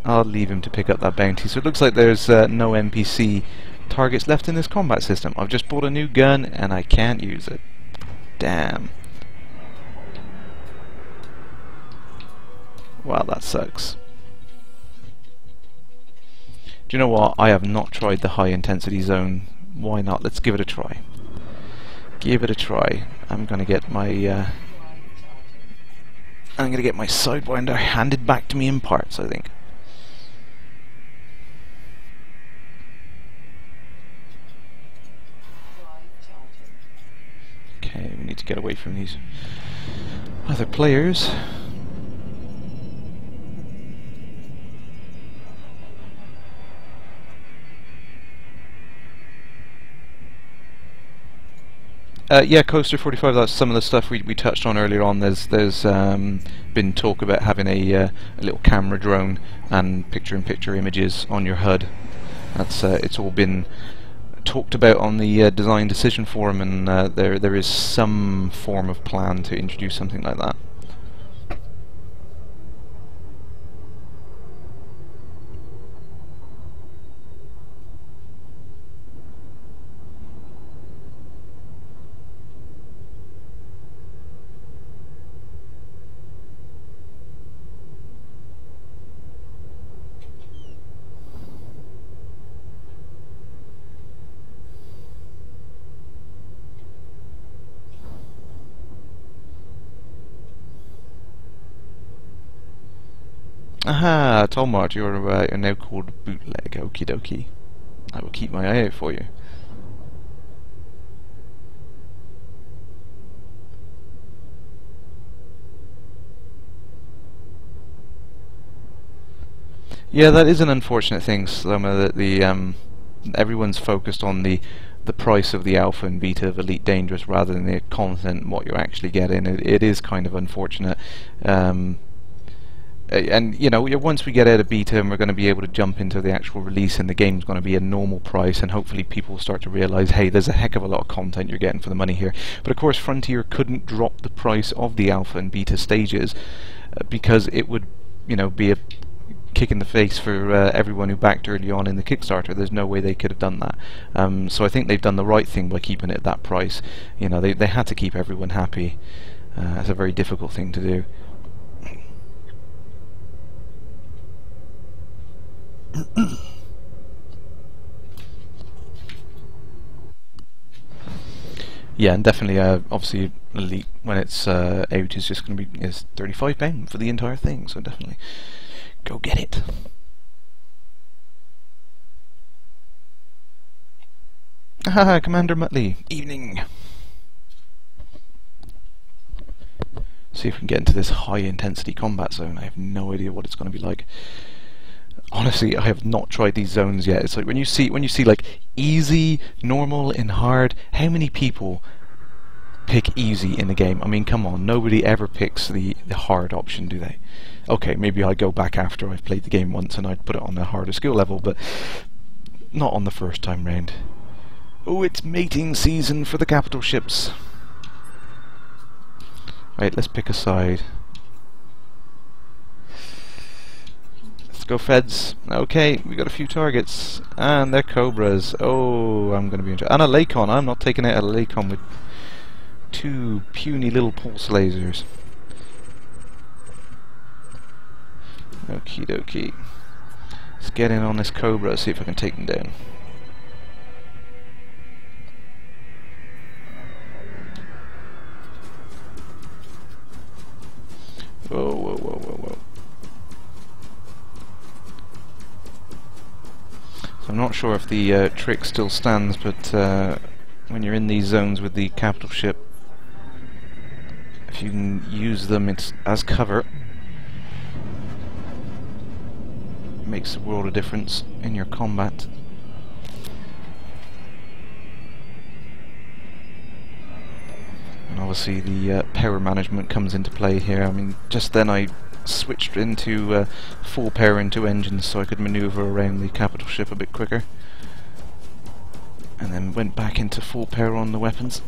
I'll leave him to pick up that bounty. So it looks like there's no NPC targets left in this combat system. I've just bought a new gun and I can't use it. Damn. Well, that sucks. Do you know what? I have not tried the high intensity zone. Why not? Let's give it a try. Give it a try. I'm gonna get my Sidewinder handed back to me in parts, I think. Okay, we need to get away from these other players. Yeah, Coaster 45, that's some of the stuff we touched on earlier on. There's been talk about having a little camera drone and picture-in-picture images on your HUD. That's it's all been talked about on the design decision forum, and there is some form of plan to introduce something like that. Aha, Tolmart, you're now called Bootleg. Okie dokie. I will keep my eye out for you. Yeah, that is an unfortunate thing, Sloma, that everyone's focused on the price of the alpha and beta of Elite Dangerous rather than the content and what you're actually getting. It is kind of unfortunate. And you know, once we get out of beta and we're going to be able to jump into the actual release, and the game's going to be a normal price, and hopefully people will start to realise, hey, there's a heck of a lot of content you're getting for the money here. But of course Frontier couldn't drop the price of the alpha and beta stages because it would, you know, be kick in the face for everyone who backed early on in the Kickstarter. There's no way they could have done that. So I think they've done the right thing by keeping it at that price. You know, they had to keep everyone happy. It's a very difficult thing to do. Yeah, and definitely, obviously, Elite when it's out is just going to be £35 for the entire thing. So definitely, go get it. Haha, Commander Muttley. Evening. See if we can get into this high intensity combat zone. I have no idea what it's going to be like. Honestly, I have not tried these zones yet. It's like when you see like easy, normal, and hard. How many people pick easy in the game? I mean, come on, nobody ever picks the hard option, do they? Okay, maybe I go back after I've played the game once and I'd put it on the harder skill level, but not on the first time round. Oh, it's mating season for the capital ships. Right, let's pick a side. Go Feds. Okay, we got a few targets, and they're Cobras. Oh, I'm going to be interested. And a Lacon. I'm not taking out a Lacon with two puny little pulse lasers. Okie dokie. Let's get in on this Cobra, see if I can take him down. Whoa, whoa, whoa, whoa, whoa. I'm not sure if the trick still stands, but when you're in these zones with the capital ship, if you can use them as cover, it makes a world of difference in your combat. And obviously the power management comes into play here. I mean, just then I switched into full power into engines so I could maneuver around the capital ship a bit quicker, and then went back into full power on the weapons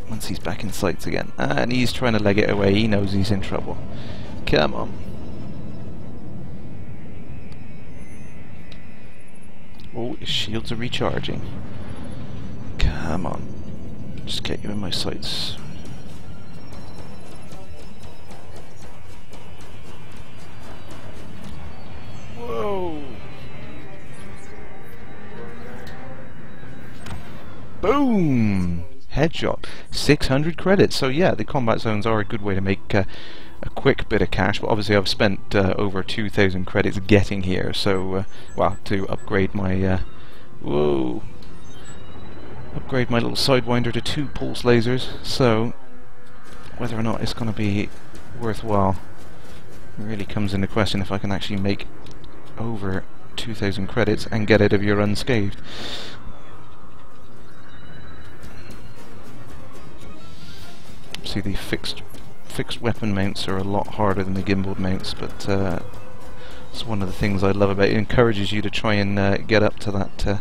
once he's back in sights again. And he's trying to leg it away. He knows he's in trouble. Come on. Oh, his shields are recharging. Come on. Just get you in my sights. Whoa! Boom! Headshot. 600 credits. So yeah, the combat zones are a good way to make a quick bit of cash, but obviously I've spent over 2,000 credits getting here, so well, to upgrade my whoa, upgrade my little Sidewinder to 2 pulse lasers. So whether or not it's going to be worthwhile really comes into question if I can actually make over 2,000 credits and get out of here unscathed. See, the fixed weapon mounts are a lot harder than the gimbaled mounts, but it's one of the things I love about it. It encourages you to try and get up to that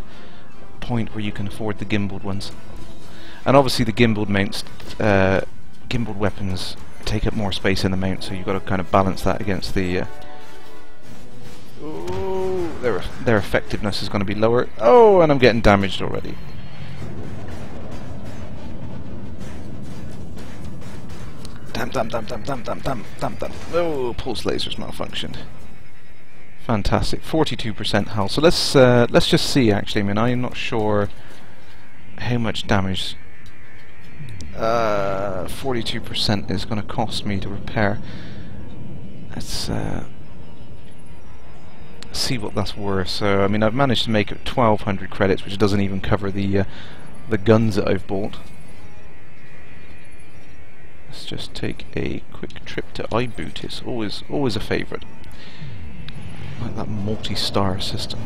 point where you can afford the gimbaled ones. And obviously the gimbaled mounts, gimbaled weapons take up more space in the mount, so you've got to kind of balance that against the oh, their effectiveness is going to be lower. Oh, and I'm getting damaged already. Damn. Oh, pulse lasers malfunctioned. Fantastic. 42% health. So let's just see, actually. I mean, I'm not sure how much damage 42% is going to cost me to repair. Let's see what that's worth. So, I mean, I've managed to make 1,200 credits, which doesn't even cover the guns that I've bought. Let's just take a quick trip to iBoot. It's always a favourite. Like that multi-star system.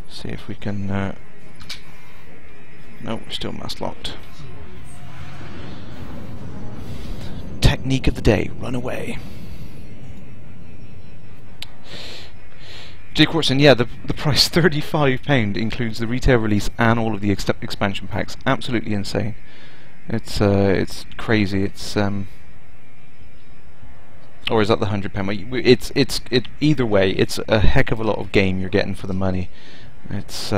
See if we can. No, we're still mass locked. Technique of the day: run away. J. Corson, yeah, the price £35 includes the retail release and all of the expansion packs. Absolutely insane. It's crazy. It's Or is that the £100? Either way, it's a heck of a lot of game you're getting for the money. It's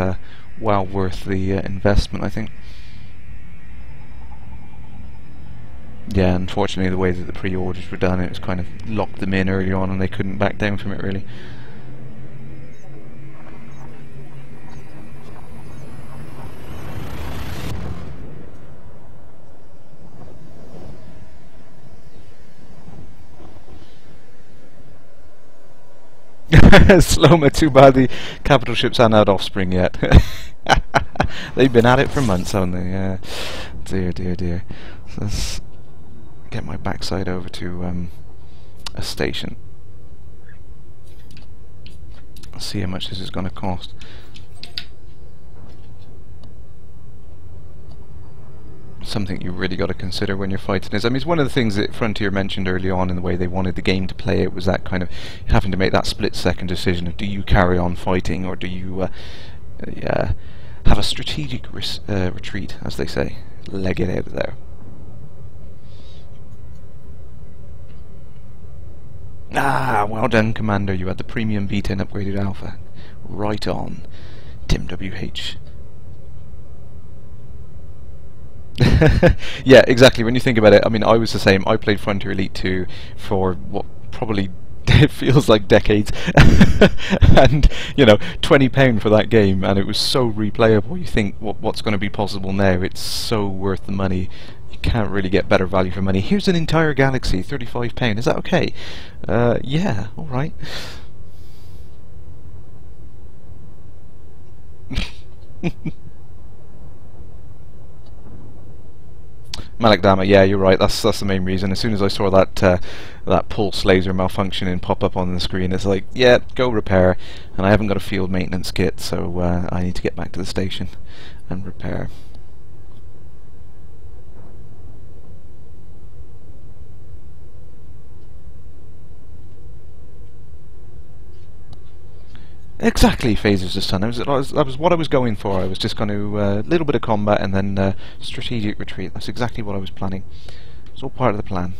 well worth the investment, I think. Yeah, unfortunately the way that the pre-orders were done, it was kind of locked them in early on and they couldn't back down from it really. Sloma, too bad the capital ships haven't had offspring yet. They've been at it for months, haven't they? Dear, dear, dear. So let's get my backside over to a station. I'll see how much this is going to cost. Something you really got to consider when you're fighting is, I mean, it's one of the things that Frontier mentioned early on in the way they wanted the game to play. It was that kind of having to make that split-second decision of do you carry on fighting or do you have a strategic retreat, as they say, leg it out of there. Ah, well done, Commander. You had the premium V10 upgraded alpha. Right on, Tim WH. Yeah, exactly. When you think about it, I mean, I was the same. I played Frontier Elite 2 for what probably it feels like decades, and you know, £20 for that game, and it was so replayable. You think, what's going to be possible now? It's so worth the money. You can't really get better value for money. Here's an entire galaxy, £35. Is that okay? Yeah, all right. Malakdama, yeah, you're right. That's the main reason. As soon as I saw that that pulse laser malfunctioning pop up on the screen, it's like, yeah, go repair. And I haven't got a field maintenance kit, so I need to get back to the station and repair. Exactly, phasers this time. That was what I was going for. I was just going to a little bit of combat and then strategic retreat. That's exactly what I was planning. It's all part of the plan.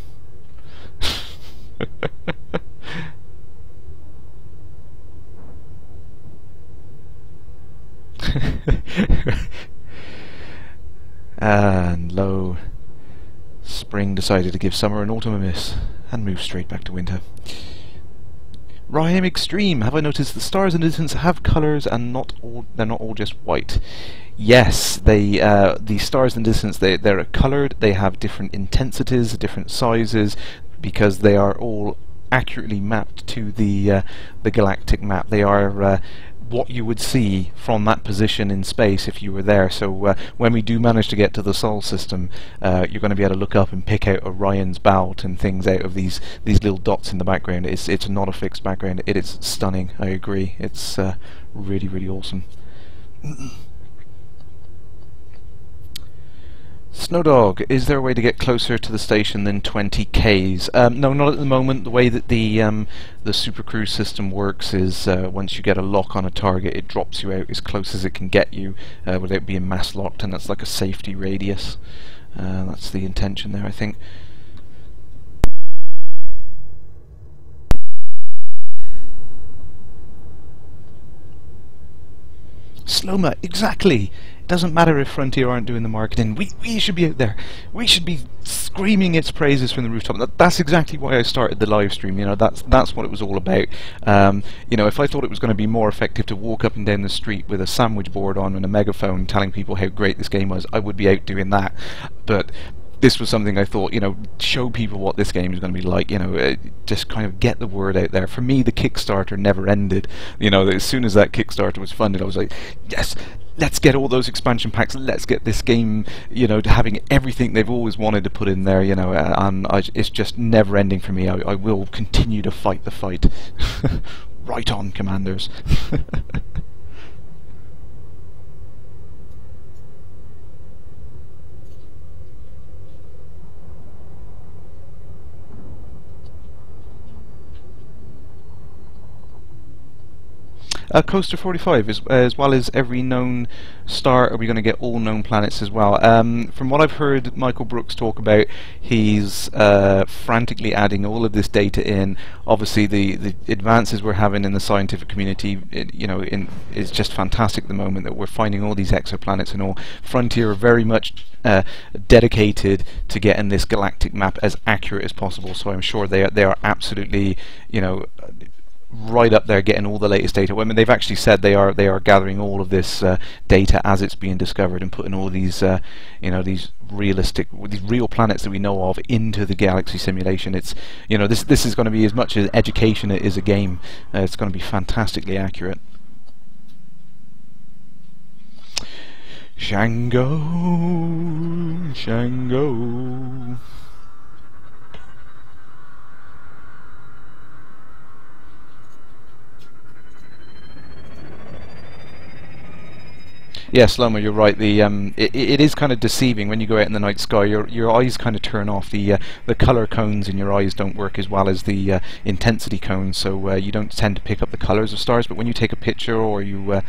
And lo, spring decided to give summer and autumn a miss and move straight back to winter. Rhyme Extreme, have I noticed the stars in the distance have colours and they're not all just white? Yes, the stars in the distance, they're coloured, they have different intensities, different sizes, because they are all accurately mapped to the galactic map. They are what you would see from that position in space if you were there. So when we do manage to get to the Sol system, you're going to be able to look up and pick out Orion's belt and things out of these little dots in the background. It's not a fixed background. It is stunning. I agree. It's really, really awesome. Snowdog, is there a way to get closer to the station than 20 Ks? No, not at the moment. The way that the Super Cruise system works is once you get a lock on a target, it drops you out as close as it can get you without being mass locked, and that's like a safety radius. That's the intention there, I think. Sloma, exactly. It doesn't matter if Frontier aren't doing the marketing. We should be out there. We should be screaming its praises from the rooftop. That's exactly why I started the live stream. You know, that's what it was all about. You know, if I thought it was going to be more effective to walk up and down the street with a sandwich board on and a megaphone telling people how great this game was, I would be out doing that. But this was something I thought, you know, show people what this game is going to be like, you know, just kind of get the word out there. For me, the Kickstarter never ended. You know, as soon as that Kickstarter was funded, I was like, yes, let's get all those expansion packs, let's get this game, you know, having everything they've always wanted to put in there, you know, and it's just never ending for me. I will continue to fight the fight. Right on, Commanders. Coaster 45, as well as every known star. Are we going to get all known planets as well? From what I've heard Michael Brooks talk about, he's frantically adding all of this data in. Obviously, the advances we're having in the scientific community, is just fantastic at the moment, that we're finding all these exoplanets and all. Frontier are very much dedicated to getting this galactic map as accurate as possible, so I'm sure they are absolutely, right up there getting all the latest data. I mean, they've actually said they are gathering all of this data as it's being discovered and putting all these these real planets that we know of into the galaxy simulation. It's this is going to be as much as education as a game. It's going to be fantastically accurate. Shango, Shango. Yeah, Slomo, you're right. It is kind of deceiving when you go out in the night sky. Your eyes kind of turn off. The color cones in your eyes don't work as well as the intensity cones, so you don't tend to pick up the colors of stars. But when you take a picture, or you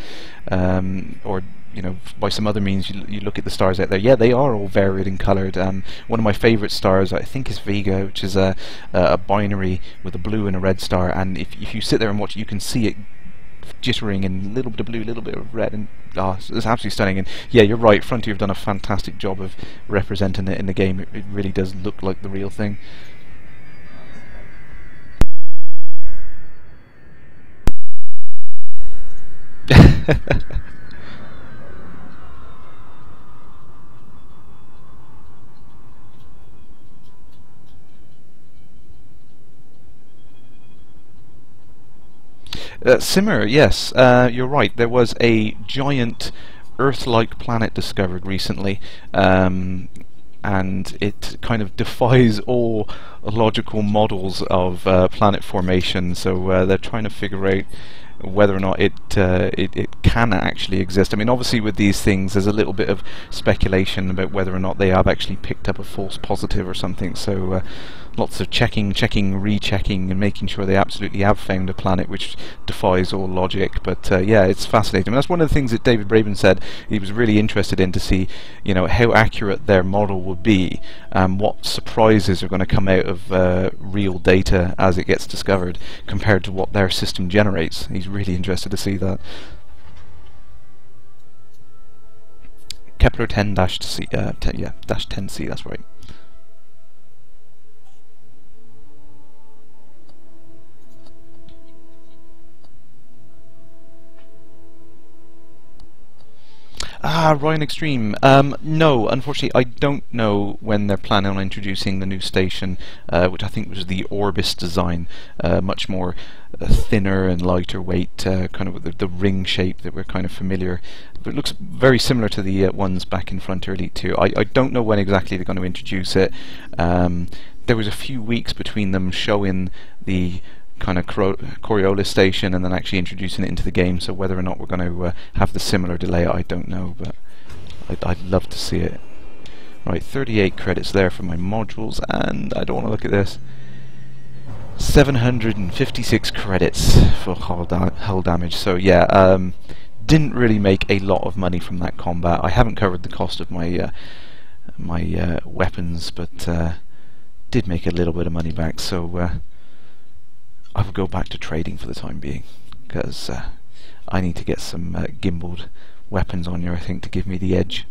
by some other means, you look at the stars out there, yeah, they are all varied and coloured. One of my favourite stars, I think, is Vega, which is a binary with a blue and a red star, and if you sit there and watch it, you can see it jittering and a little bit of blue, a little bit of red, and it's absolutely stunning. And yeah, you're right, Frontier have done a fantastic job of representing it in the game. It really does look like the real thing. Simmer, yes, you're right. There was a giant Earth-like planet discovered recently, and it kind of defies all logical models of planet formation. So they're trying to figure out whether or not it can actually exist. I mean, obviously with these things there's a little bit of speculation about whether or not they have actually picked up a false positive or something, so lots of checking, rechecking, and making sure they absolutely have found a planet, which defies all logic. But yeah, it's fascinating. And that's one of the things that David Braben said he was really interested in, to see how accurate their model would be, what surprises are going to come out of real data as it gets discovered compared to what their system generates. He's really interested to see that. Kepler 10-C, -10C, that's right. Ryan Extreme. No, unfortunately, I don't know when they're planning on introducing the new station, which I think was the Orbis design, much more thinner and lighter weight, kind of with the ring shape that we're kind of familiar. But it looks very similar to the ones back in Frontier Elite 2. I don't know when exactly they're going to introduce it. There was a few weeks between them showing the kind of Coriolis station and then actually introducing it into the game, so whether or not we're going to have the similar delay, I don't know, but I'd love to see it. Right, 38 credits there for my modules, and I don't want to look at this. 756 credits for hull damage, so yeah, didn't really make a lot of money from that combat. I haven't covered the cost of my weapons, but did make a little bit of money back, so I will go back to trading for the time being, because I need to get some gimbaled weapons on here, I think, to give me the edge.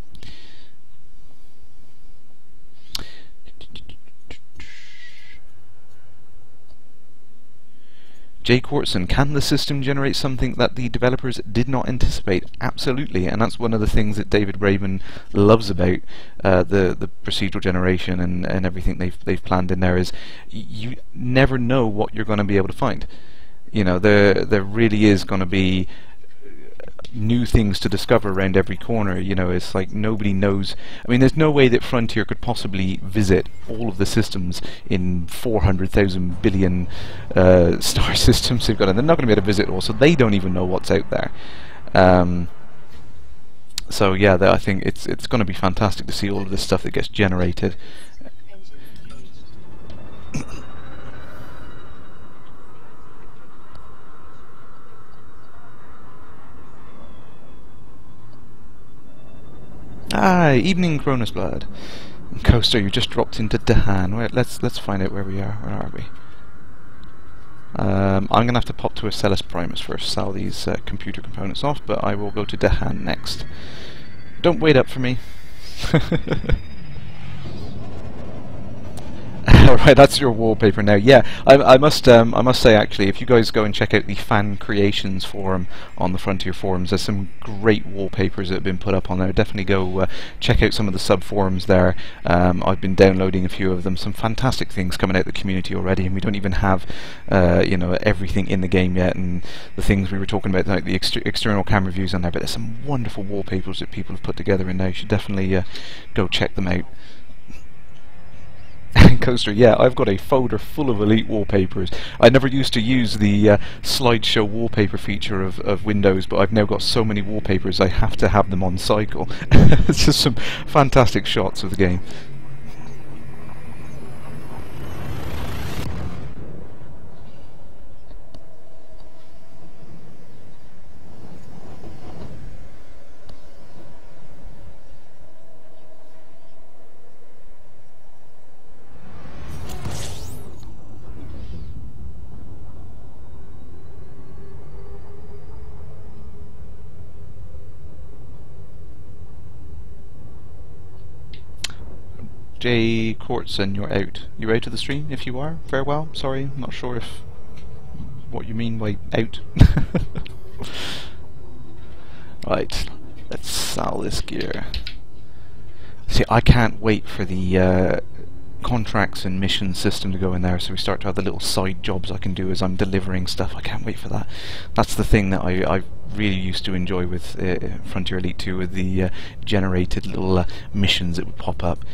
Jay Quartson, can the system generate something that the developers did not anticipate? Absolutely, and that's one of the things that David Braben loves about the procedural generation and everything they've planned in there, is you never know what you're going to be able to find. There really is going to be new things to discover around every corner. It's like nobody knows. I mean, there's no way that Frontier could possibly visit all of the systems in 400,000 billion star systems they've got, and they're not going to be able to visit all, so they don't even know what's out there. So yeah, I think it's going to be fantastic to see all of this stuff that gets generated. Hi, evening Cronus Blood. Coaster, you just dropped into Dahan. Wait, let's find out where we are. Where are we? I'm gonna have to pop to Ocellus Primus first, sell these computer components off, but I will go to Dahan next. Don't wait up for me. Alright, that's your wallpaper now. Yeah, I must say actually, if you guys go and check out the fan creations forum on the Frontier forums, there's some great wallpapers that have been put up on there. Definitely go check out some of the sub forums there. I've been downloading a few of them. Some fantastic things coming out of the community already, and we don't even have you know, everything in the game yet. And the things we were talking about, like the external camera views on there, but there's some wonderful wallpapers that people have put together in there. You should definitely go check them out. Coaster, yeah, I've got a folder full of Elite wallpapers. I never used to use the slideshow wallpaper feature of Windows, but I've now got so many wallpapers I have to have them on cycle. It's just some fantastic shots of the game. Jay Courtson, you're out. You're out of the stream? If you are, farewell. Sorry, I'm not sure if what you mean by out. Right, let's sell this gear. See, I can't wait for the contracts and mission system to go in there, so we start to have the little side jobs I can do as I'm delivering stuff. I can't wait for that. That's the thing that I really used to enjoy with Frontier Elite 2, with the generated little missions that would pop up,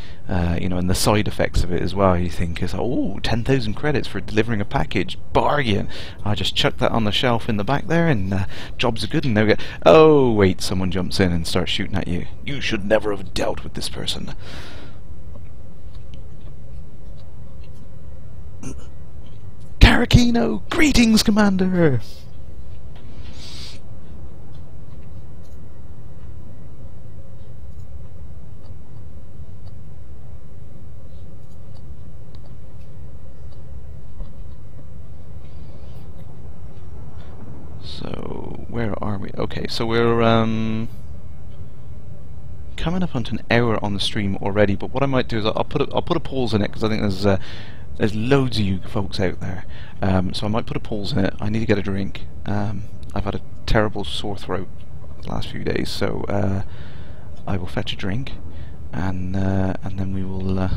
you know, and the side effects of it as well. You think is, oh, 10,000 credits for delivering a package, bargain! I just chuck that on the shelf in the back there, and jobs are good. And now get, oh wait, someone jumps in and starts shooting at you. You should never have dealt with this person. Karakino, greetings, Commander! So, where are we? Okay, so we're coming up onto an hour on the stream already, but what I might do is I'll put a pause in it, because I think there's loads of you folks out there, so I might put a pause in it. I need to get a drink. I've had a terrible sore throat the last few days, so I will fetch a drink, and then we will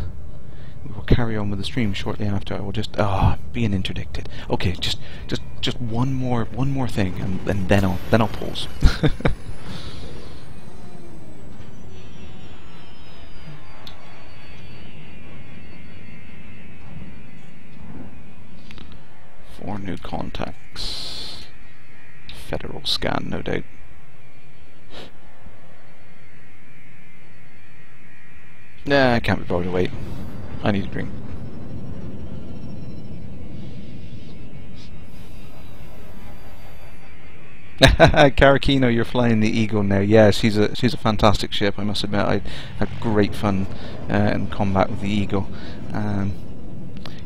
carry on with the stream shortly after. I will just being interdicted. Okay, just one more thing, and then I'll pause. Four new contacts. Federal scan, no doubt. Nah, I can't be bothered to wait. I need a drink. Karakino, you're flying the Eagle now. Yeah, she's a fantastic ship. I must admit, I had great fun in combat with the Eagle.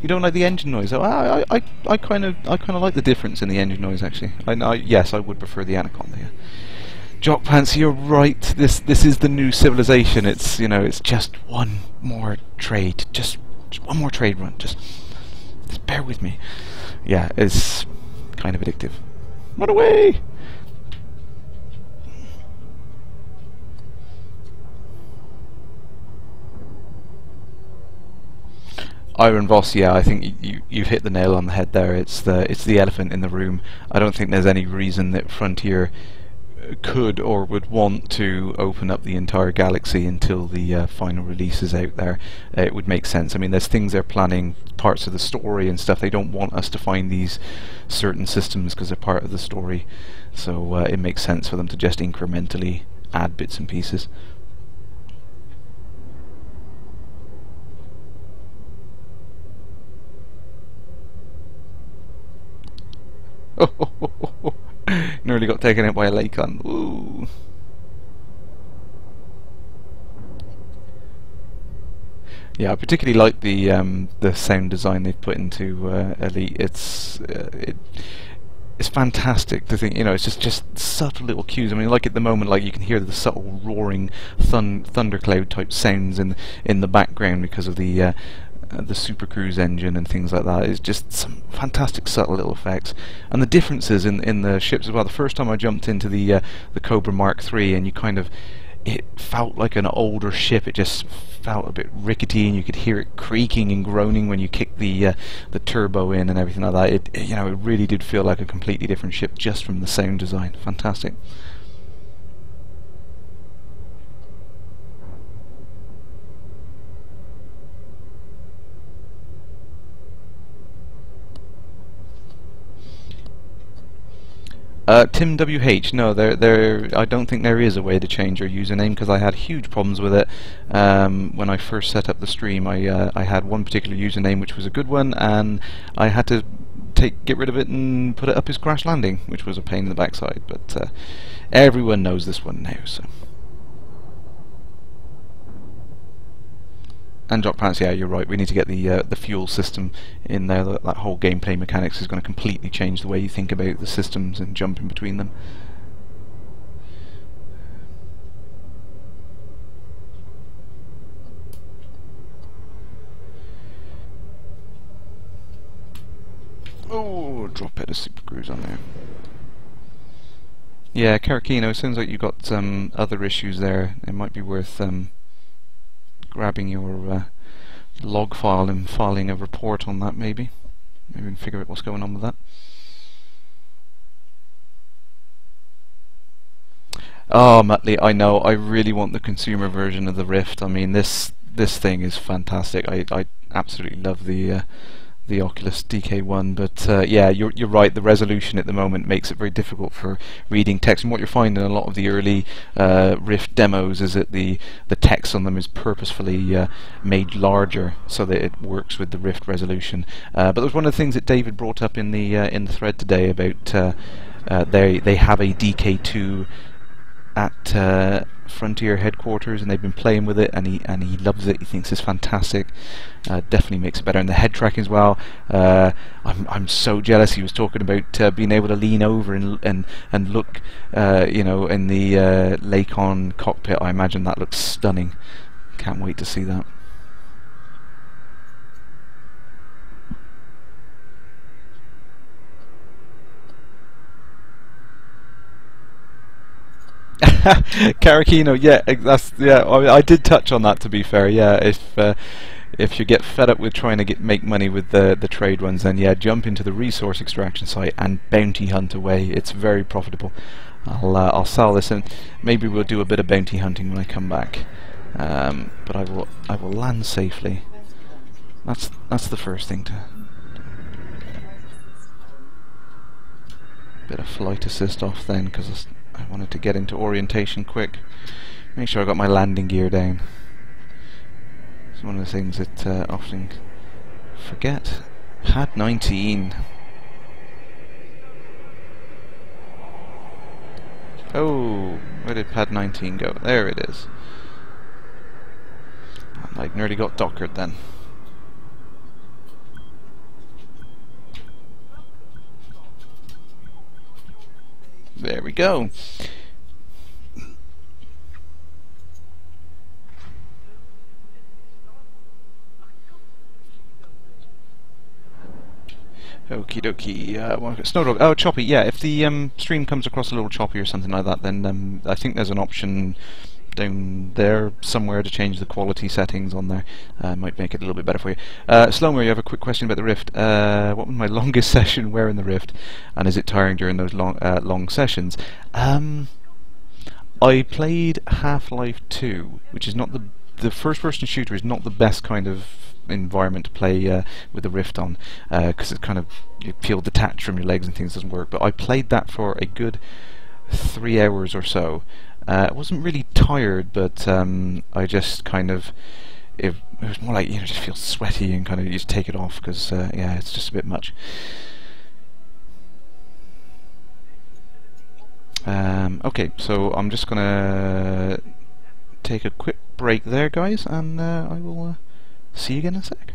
You don't like the engine noise? I kind of like the difference in the engine noise, actually. Yes, I would prefer the Anaconda. Yeah. Jock Pants, you're right. This is the new civilization. It's, you know, it's just one more trade, just one more trade run. Just bear with me. Yeah, it's kind of addictive. Run away! Iron Voss, yeah, I think you've hit the nail on the head there. It's the elephant in the room. I don't think there's any reason that Frontier could or would want to open up the entire galaxy until the final release is out there. It would make sense. I mean, there's things they're planning, parts of the story and stuff. They don't want us to find these certain systems because they're part of the story, so it makes sense for them to just incrementally add bits and pieces. Nearly got taken out by a Lakon. Ooh. Yeah, I particularly like the sound design they've put into Elite. It's fantastic to think, you know, it's just subtle little cues. I mean, like at the moment, like you can hear the subtle roaring thundercloud type sounds in the background because of the Super Cruise engine and things like that. It's just some fantastic subtle little effects, and the differences in the ships as well. The first time I jumped into the Cobra Mark III, and you kind of, it felt like an older ship. It just felt a bit rickety, and you could hear it creaking and groaning when you kicked the turbo in and everything like that. You know, it really did feel like a completely different ship just from the sound design. Fantastic. Tim WH, no, I don't think there is a way to change your username, because I had huge problems with it when I first set up the stream. I had one particular username which was a good one, and I had to get rid of it and put it up as Kerrash Landing, which was a pain in the backside. But everyone knows this one now, so. And Jock Pants, yeah, you're right. We need to get the fuel system in there. That whole gameplay mechanics is going to completely change the way you think about the systems and jumping between them. Oh, drop it a Super Cruise on there. Yeah, Karakino, it sounds like you've got some other issues there. It might be worth grabbing your log file and filing a report on that, maybe. Maybe we can figure out what's going on with that. Oh, Muttley, I know. I really want the consumer version of the Rift. I mean, this thing is fantastic. I absolutely love the Oculus DK1, but yeah, you're right. The resolution at the moment makes it very difficult for reading text. And what you're finding in a lot of the early Rift demos is that the text on them is purposefully made larger so that it works with the Rift resolution. But there was one of the things that David brought up in the thread today about they have a DK2 at Frontier headquarters, and they've been playing with it, and he loves it. He thinks it's fantastic. Definitely makes it better. And the head tracking as well. I'm so jealous. He was talking about being able to lean over and look, you know, in the Lakon cockpit. I imagine that looks stunning. Can't wait to see that. Karakino, yeah, I did touch on that, to be fair. Yeah, if you get fed up with trying to make money with the trade ones, then yeah, jump into the resource extraction site and bounty hunt away. It's very profitable. I'll sell this, and maybe we'll do a bit of bounty hunting when I come back. But I will land safely. That's the first thing to. Bit of flight assist off then, because I wanted to get into orientation quick. Make sure I got my landing gear down. It's one of the things that often forget. Pad 19. Oh, where did pad 19 go? There it is. I nearly got dockered then. There we go. Okie dokie. Snowdog. Oh, choppy. Yeah, if the stream comes across a little choppy or something like that, then I think there's an option down there somewhere to change the quality settings on there. Might make it a little bit better for you. Slomo, you have a quick question about the Rift. What was my longest session wearing the Rift, and is it tiring during those long sessions? I played Half-Life 2, which is not the first-person shooter is not the best kind of environment to play with the Rift on, because it kind of, you feel detached from your legs and things, doesn't work. But I played that for a good 3 hours or so. I wasn't really tired, but I just kind of, it was more like, you know, just feel sweaty and kind of you just take it off because yeah, it's just a bit much. Okay, so I'm just gonna take a quick break there, guys, and I will See you again in a sec.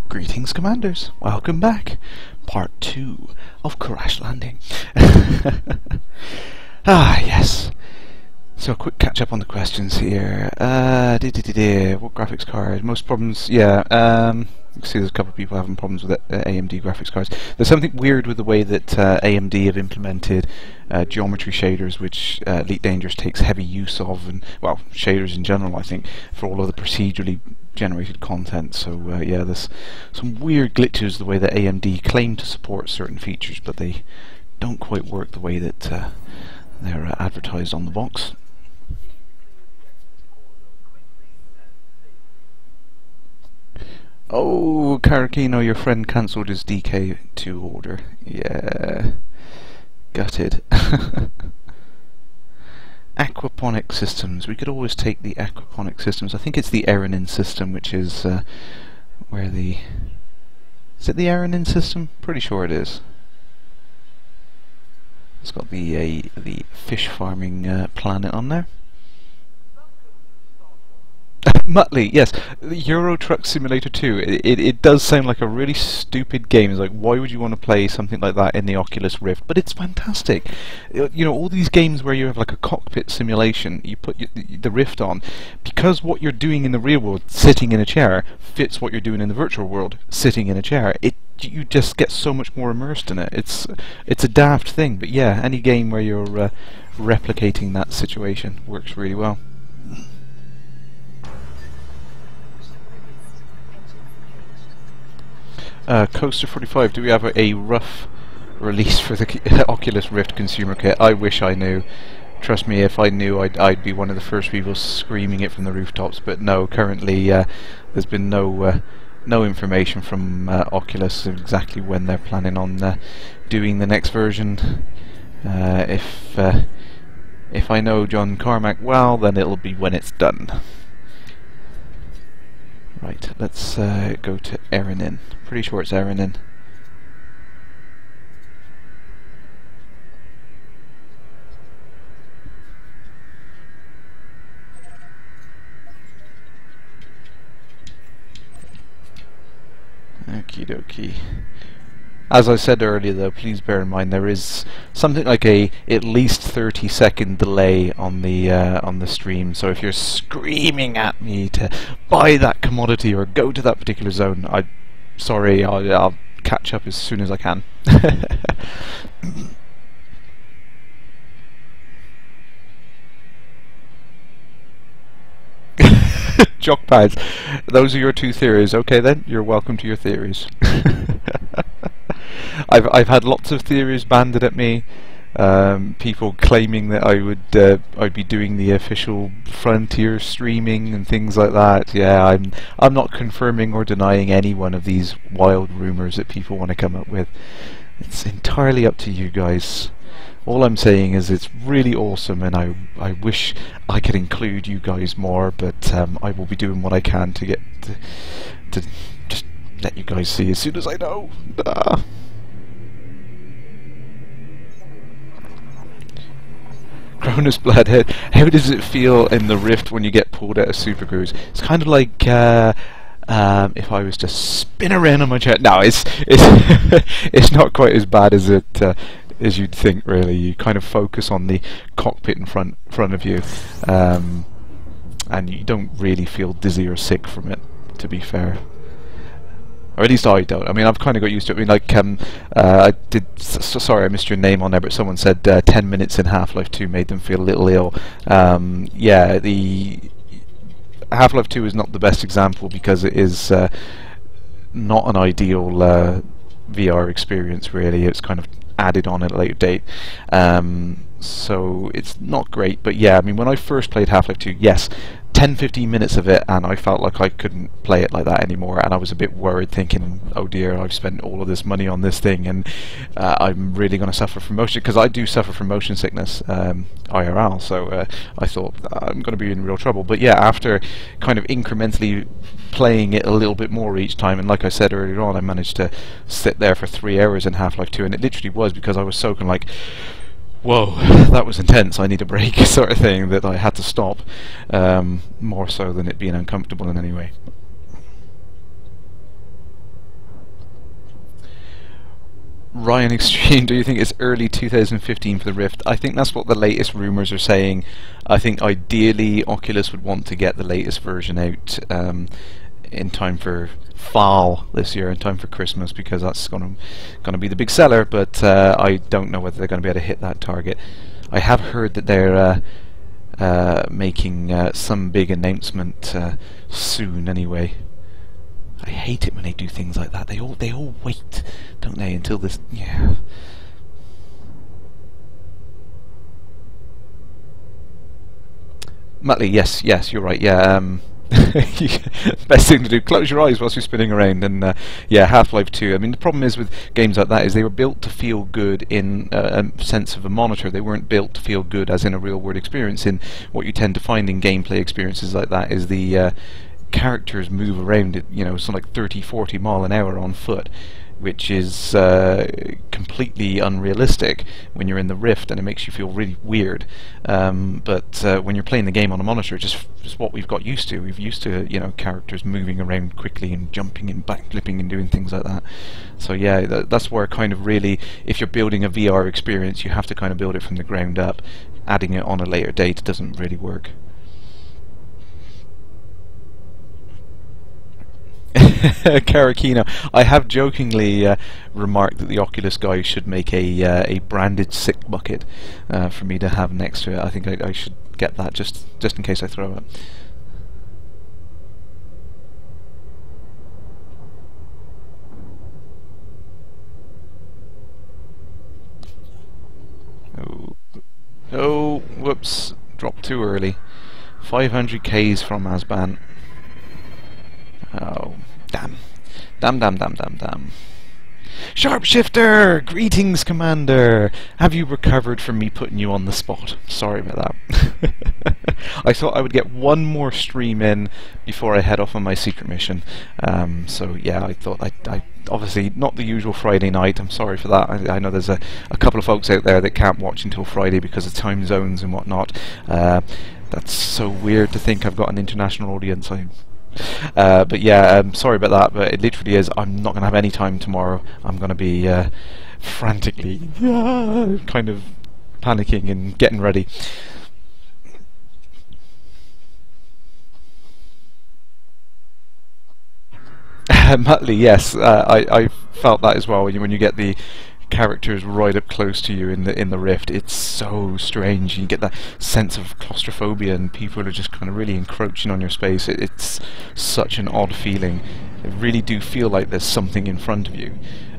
Greetings, Commanders. Welcome back. Part 2 of Kerrash Landing. Yes. So a quick catch up on the questions here. What graphics card? Most problems, yeah. You can see there's a couple of people having problems with AMD graphics cards. There's something weird with the way that AMD have implemented geometry shaders, which Elite Dangerous takes heavy use of, and well, shaders in general, I think, for all of the procedurally generated content. So yeah, there's some weird glitches the way that AMD claim to support certain features, but they don't quite work the way that they're advertised on the box. Oh, Karakino, your friend cancelled his DK2 order. Yeah. Gutted. Aquaponic systems. We could always take the aquaponic systems. I think it's the Eranin system, which is where the... Is it the Eranin system? Pretty sure it is. It's got the fish farming planet on there. Muttley, yes, Euro Truck Simulator 2. It does sound like a really stupid game. It's like, why would you want to play something like that in the Oculus Rift? But it's fantastic. You know, all these games where you have like a cockpit simulation, you put the Rift on, because what you're doing in the real world, sitting in a chair, fits what you're doing in the virtual world, sitting in a chair. You just get so much more immersed in it. It's a daft thing, but yeah, any game where you're replicating that situation works really well. Coaster 45, do we have a rough release for the Oculus Rift consumer kit? I wish I knew. Trust me, if I knew, I'd be one of the first people screaming it from the rooftops. But no, currently there's been no information from Oculus of exactly when they're planning on doing the next version. If I know John Carmack well, then it'll be when it's done. Right, let's go to Eranin. Pretty sure it's Eranin. Okie dokie. As I said earlier, though, please bear in mind there is something like a at least 30-second delay on the stream. So if you're screaming at me to buy that commodity or go to that particular zone, sorry, I'll catch up as soon as I can. Jock pads. Those are your two theories. Okay then, you're welcome to your theories. I've had lots of theories banded at me. People claiming that I'd be doing the official Frontier streaming and things like that. Yeah, I'm not confirming or denying any one of these wild rumors that people want to come up with. It's entirely up to you guys. All I'm saying is it's really awesome, and I wish I could include you guys more, but I will be doing what I can to get to just let you guys see as soon as I know. Cronus Bloodhead, how does it feel in the Rift when you get pulled out of Super Cruise? It's kind of like if I was to spin around on my chair. No, it's it's not quite as bad as it as you'd think. Really, you kind of focus on the cockpit in front of you, and you don't really feel dizzy or sick from it, to be fair. Or at least I don't. I mean, I've kind of got used to it. I mean, like, I did. Sorry, I missed your name on there, but someone said 10 minutes in Half-Life 2 made them feel a little ill. Yeah, the Half-Life 2 is not the best example because it is not an ideal VR experience. Really, it's kind of added on at a later date. So it's not great. But yeah, I mean, when I first played Half-Life 2, yes. 10-15 minutes of it, and I felt like I couldn't play it like that anymore, and I was a bit worried, thinking, oh dear, I've spent all of this money on this thing, and I'm really going to suffer from motion, because I do suffer from motion sickness, IRL, so I thought I'm going to be in real trouble. But yeah, after kind of incrementally playing it a little bit more each time, and like I said earlier on, I managed to sit there for 3 hours in Half-Life 2, and it literally was because I was so kind of like, whoa, that was intense, I need a break, sort of thing, that I had to stop, more so than it being uncomfortable in any way. Ryan Extreme, do you think it's early 2015 for the Rift? I think that's what the latest rumours are saying. I think ideally Oculus would want to get the latest version out in time for fall this year, in time for Christmas, because that's going to be the big seller, but I don't know whether they're going to be able to hit that target. I have heard that they're making some big announcement soon anyway. I hate it when they do things like that. They all wait, don't they, until this... yeah. Muttley, yes, you're right, yeah, best thing to do, close your eyes whilst you're spinning around. And yeah, Half-Life 2, I mean, the problem is with games like that is they were built to feel good in a sense of a monitor. They weren't built to feel good as in a real world experience. And what you tend to find in gameplay experiences like that is the characters move around at, you know, something like 30-40 mile an hour on foot, which is completely unrealistic when you're in the Rift, and it makes you feel really weird. But when you're playing the game on a monitor, just what we've got used to. We've used to, you know, characters moving around quickly and jumping and backflipping and doing things like that. So yeah, that's where kind of really, if you're building a VR experience, you have to kind of build it from the ground up. Adding it on a later date doesn't really work. Karakino, I have jokingly remarked that the Oculus guy should make a branded sick bucket for me to have next to it. I think I should get that just in case I throw it. Oh, whoops, dropped too early. 500 Ks from Asban. Oh, damn. Damn. Sharpshifter! Greetings, Commander! Have you recovered from me putting you on the spot? Sorry about that. I thought I would get one more stream in before I head off on my secret mission. So yeah, I thought I obviously not the usual Friday night. I'm sorry for that. I know there's a couple of folks out there that can't watch until Friday because of time zones and whatnot. That's so weird to think I've got an international audience. But yeah, sorry about that, but it literally is. I'm not going to have any time tomorrow. I'm going to be frantically kind of panicking and getting ready. Muttley, yes, I felt that as well. When you get the characters right up close to you in the Rift, it's so strange. You get that sense of claustrophobia, and people are just kind of really encroaching on your space. It's such an odd feeling. It really do feel like there's something in front of you.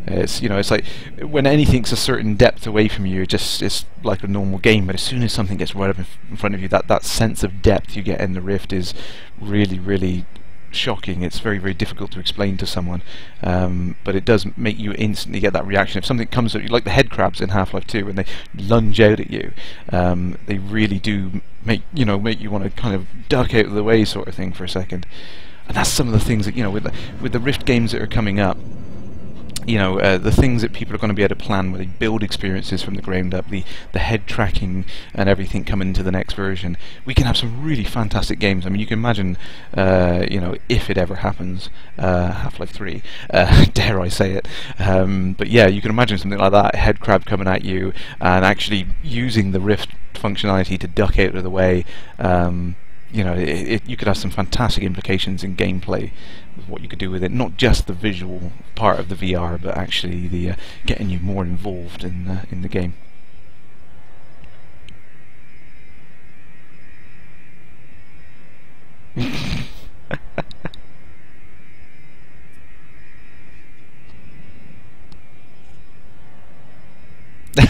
It's it's like when anything's a certain depth away from you, it's like a normal game. But as soon as something gets right up in front of you, that sense of depth you get in the Rift is really shocking. It's very difficult to explain to someone, but it does make you instantly get that reaction. If something comes at you, like the head crabs in Half-Life 2, when they lunge out at you, they really do make you want to kind of duck out of the way, sort of thing, for a second. And that's some of the things that with the Rift games that are coming up. The things that people are going to be able to plan, where they build experiences from the ground up, the head tracking and everything coming into the next version. We can have some really fantastic games. I mean, you can imagine, if it ever happens, Half-Life 3, dare I say it. But yeah, you can imagine something like that, head crab coming at you, and actually using the Rift functionality to duck out of the way. You could have some fantastic implications in gameplay with what you could do with it. Not just the visual part of the VR, but actually the getting you more involved in the game.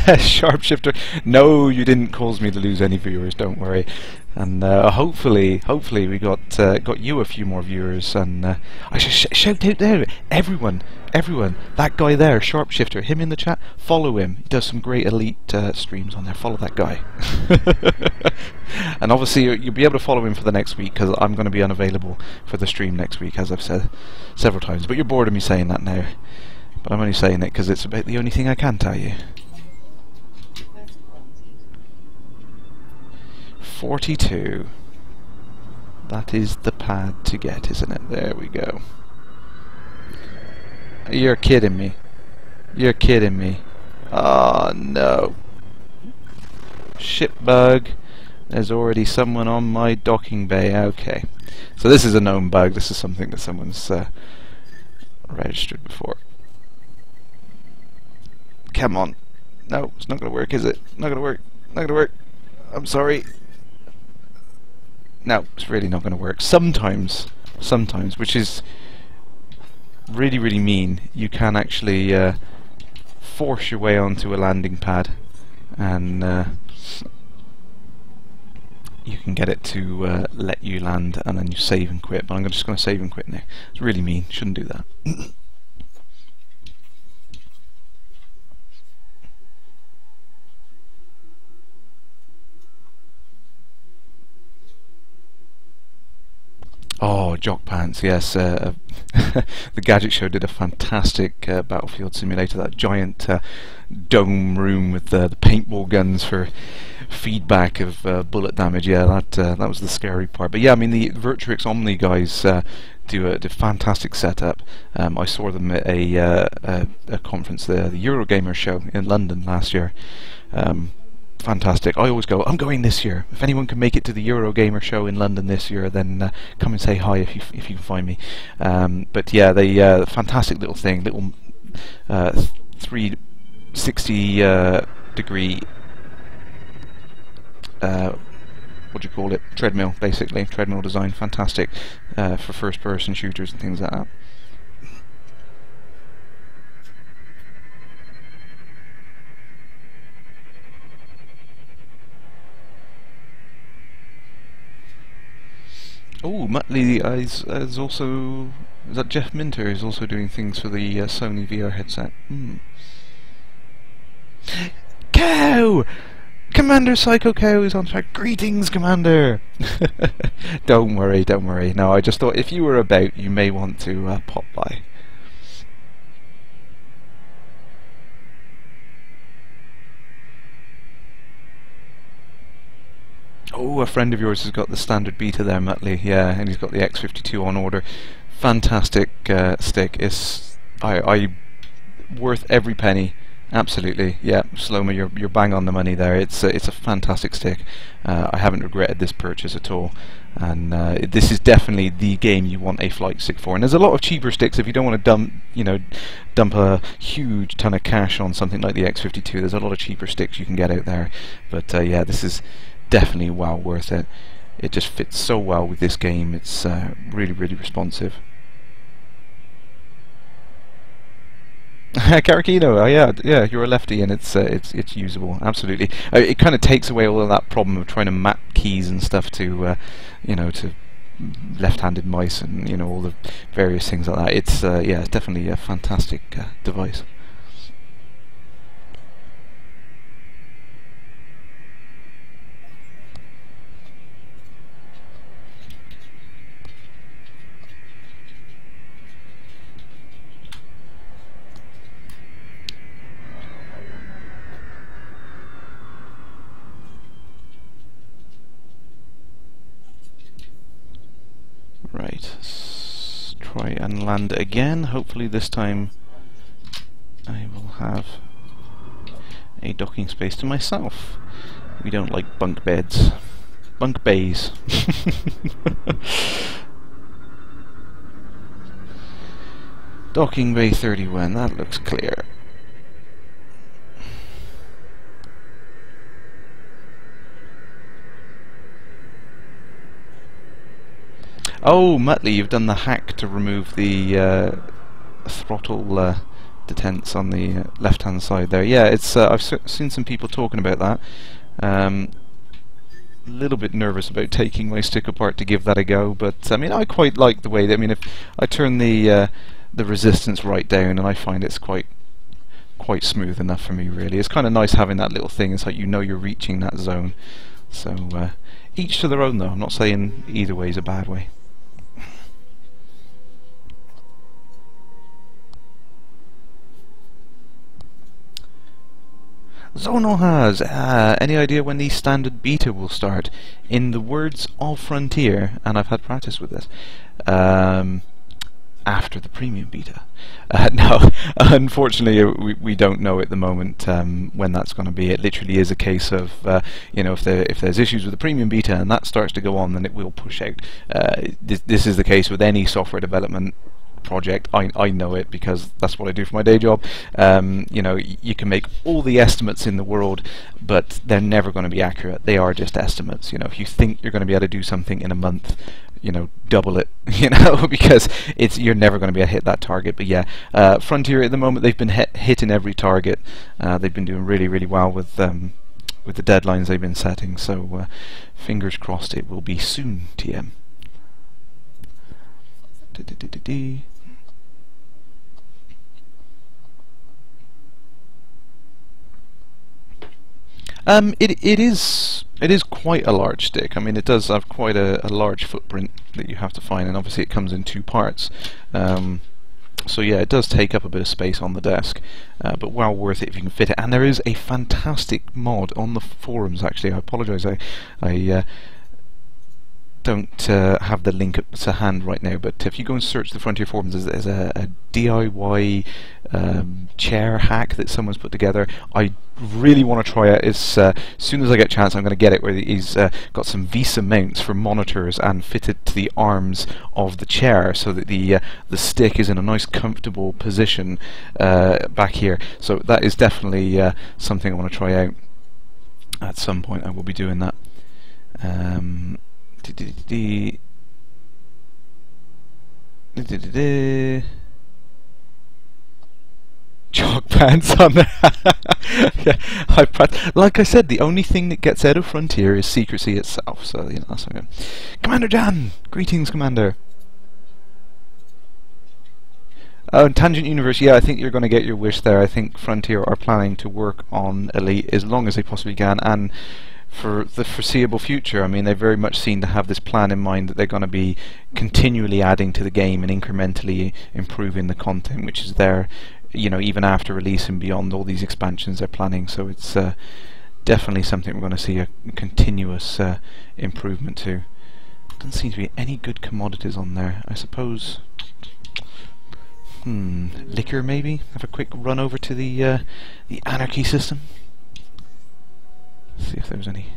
Sharpshifter. No, you didn't cause me to lose any viewers. Don't worry. And hopefully we got you a few more viewers. And I should shout out there, everyone. That guy there, Sharpshifter. Him in the chat. Follow him. He does some great elite streams on there. Follow that guy. And obviously you'll be able to follow him for the next week, because I'm going to be unavailable for the stream next week, as I've said several times. But you're bored of me saying that now. But I'm only saying it because it's about the only thing I can tell you. 42. That is the pad to get, isn't it? There we go. You're kidding me. You're kidding me. Oh no. Ship bug. There's already someone on my docking bay. Okay. So this is a known bug. This is something that someone's registered before. Come on. No, it's not going to work, is it? Not going to work. Not going to work. I'm sorry. No, it's really not going to work. Sometimes, which is really mean, you can actually force your way onto a landing pad, and you can get it to let you land, and then you save and quit. But I'm just going to save and quit now. It's really mean. Shouldn't do that. Oh, Jock Pants, yes. The Gadget Show did a fantastic battlefield simulator, that giant dome room with the paintball guns for feedback of bullet damage. Yeah, that was the scary part. But yeah, I mean, the Virtuix Omni guys do a fantastic setup. I saw them at a conference, the Eurogamer show in London last year. Fantastic. I always go, I'm going this year. If anyone can make it to the Eurogamer show in London this year, then come and say hi if you can find me. But yeah, they fantastic little thing, little 360 degree what do you call it? Treadmill, basically. Treadmill design, fantastic for first person shooters and things like that. Oh, Muttley is also... Is that Jeff Minter is also doing things for the Sony VR headset? Cow! Commander Psycho Cow is on track. Greetings, Commander! Don't worry. No, I just thought if you were about, you may want to pop by. Oh, Oh, a friend of yours has got the standard beta there, Muttley. Yeah, and he's got the X52 on order. Fantastic stick. It's I worth every penny. Absolutely, yeah, Sloma, you're bang on the money there. It's a fantastic stick. I haven't regretted this purchase at all, and this is definitely the game you want a flight stick for. And there's a lot of cheaper sticks if you don't want to dump a huge ton of cash on something like the X52. There's a lot of cheaper sticks you can get out there, but yeah, this is definitely well worth it. It just fits so well with this game. It's really responsive. Karakino, oh yeah, you're a lefty, and it's usable, absolutely. It kind of takes away all of that problem of trying to map keys and stuff to, to left-handed mice and all the various things like that. It's yeah, it's definitely a fantastic device. Right, let's try and land again. Hopefully this time I will have a docking space to myself. We don't like bunk beds. Bunk bays. Docking bay 31, that looks clear. Oh, Muttley, you've done the hack to remove the throttle detents on the left-hand side there. Yeah, it's I've seen some people talking about that. A little bit nervous about taking my stick apart to give that a go, but I mean, I quite like the way that, I mean, if I turn the resistance right down, and I find it's quite smooth enough for me, really. It's kind of nice having that little thing. It's like you're reaching that zone. So each to their own, though. I'm not saying either way is a bad way. Zono has any idea when the standard beta will start? In the words of Frontier, and I've had practice with this, after the premium beta. No, unfortunately we don't know at the moment when that's going to be. It literally is a case of if there's issues with the premium beta and that starts to go on, then it will push out. This is the case with any software development project. I know it because that's what I do for my day job. You can make all the estimates in the world, but they're never going to be accurate. They are just estimates. If you think you're going to be able to do something in a month, double it, because you're never going to be able to hit that target. But yeah, Frontier at the moment, they've been hitting every target. They've been doing really well with the deadlines they've been setting. So fingers crossed it will be soon, TM. It is quite a large stick. I mean, it does have quite a large footprint that you have to find, and obviously it comes in two parts. So yeah, it does take up a bit of space on the desk, but well worth it if you can fit it. And there is a fantastic mod on the forums. Actually, I apologise. I don't have the link to hand right now, but if you go and search the Frontier forums, there's a DIY chair hack that someone's put together. I really want to try it. As soon as I get a chance, I'm going to get it, where he's got some VESA mounts for monitors and fitted to the arms of the chair, so that the stick is in a nice comfortable position back here. So that is definitely something I want to try out. At some point I will be doing that. Chalk pants on there. Yeah, like I said, the only thing that gets out of Frontier is secrecy itself. So that's okay. Commander Jan, greetings, Commander. Oh, and Tangent Universe, yeah, I think you're going to get your wish there. I think Frontier are planning to work on Elite as long as they possibly can, and for the foreseeable future. I mean, they very much seem to have this plan in mind that they're going to be continually adding to the game and incrementally improving the content, which is there, even after release and beyond all these expansions they're planning. So it's definitely something we're going to see a continuous improvement to. Doesn't seem to be any good commodities on there. I suppose. Liquor maybe. Have a quick run over to the anarchy system. See if there's any.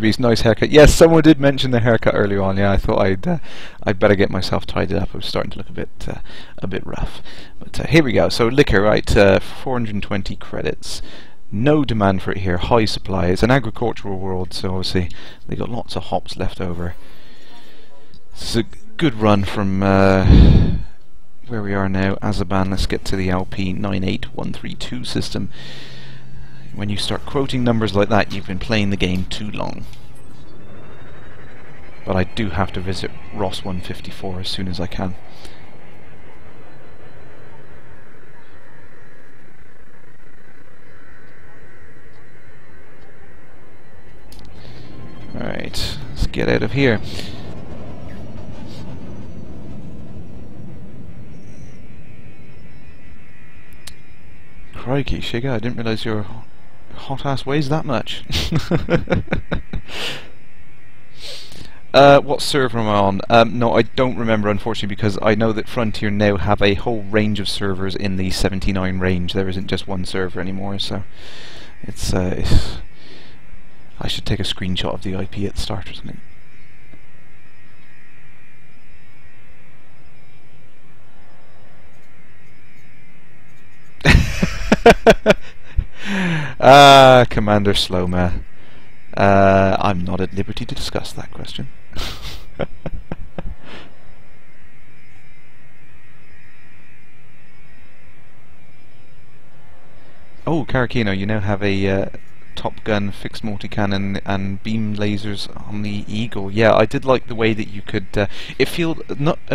Beast, nice haircut. Yes, someone did mention the haircut earlier on. Yeah, I thought I'd better get myself tidied up. I was starting to look a bit rough. But here we go. So liquor, right? 420 credits. No demand for it here. High supply. It's an agricultural world, so obviously they got lots of hops left over. This is a good run from where we are now, Azaban. Let's get to the LP 98132 system. When you start quoting numbers like that, you've been playing the game too long. But I do have to visit Ross 154 as soon as I can. Alright, let's get out of here. Crikey, Shiga, I didn't realise your hot ass weighs that much. What server am I on? No, I don't remember, unfortunately, because I know that Frontier now have a whole range of servers in the 79 range. There isn't just one server anymore, so it's I should take a screenshot of the IP at the start or something. Commander Slowma. I'm not at liberty to discuss that question. Oh, Karakino, you now have a Top Gun fixed multi-cannon and beam lasers on the Eagle. Yeah, I did like the way that you could... it feels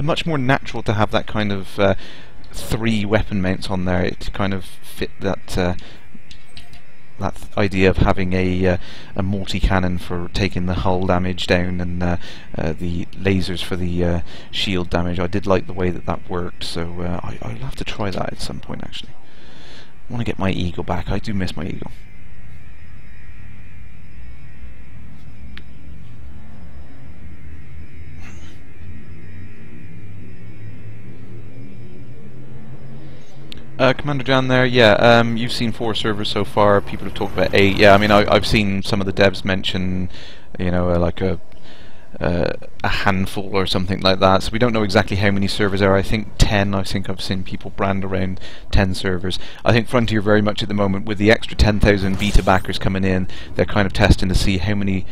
much more natural to have that kind of 3 weapon mounts on there. It kind of fit that that idea of having a multi-cannon for taking the hull damage down and the lasers for the shield damage. I did like the way that that worked, so I'll have to try that at some point actually. I want to get my Eagle back. I do miss my Eagle. Commander Jan there, yeah, you've seen 4 servers so far, people have talked about 8, yeah, I mean, I've seen some of the devs mention, you know, like a handful or something like that, so we don't know exactly how many servers there are. I think 10, I think I've seen people brand around 10 servers. I think Frontier very much at the moment, with the extra 10,000 beta backers coming in, they're kind of testing to see how many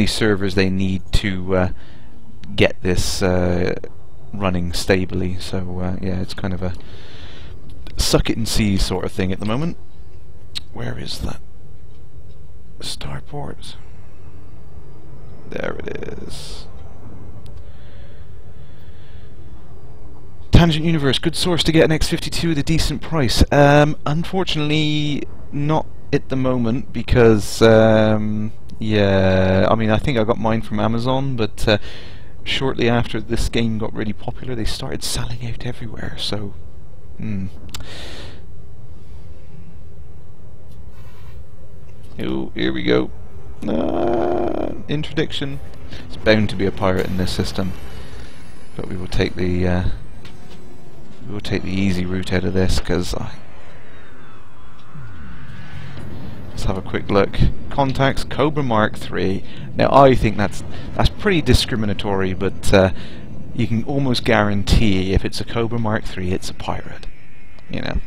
servers they need to get this running stably, so yeah, it's kind of a suck it and see sort of thing at the moment. Where is that starport? There it is. Tangent Universe, good source to get an X52 at a decent price. Unfortunately, not at the moment because yeah, I mean, I think I got mine from Amazon, but shortly after this game got really popular, they started selling out everywhere. So. Oh, here we go. Interdiction. It's bound to be a pirate in this system, but we will take the easy route out of this because let's have a quick look. Contacts Cobra Mark III. Now I think that's pretty discriminatory, but you can almost guarantee if it's a Cobra Mark III, it's a pirate. You know.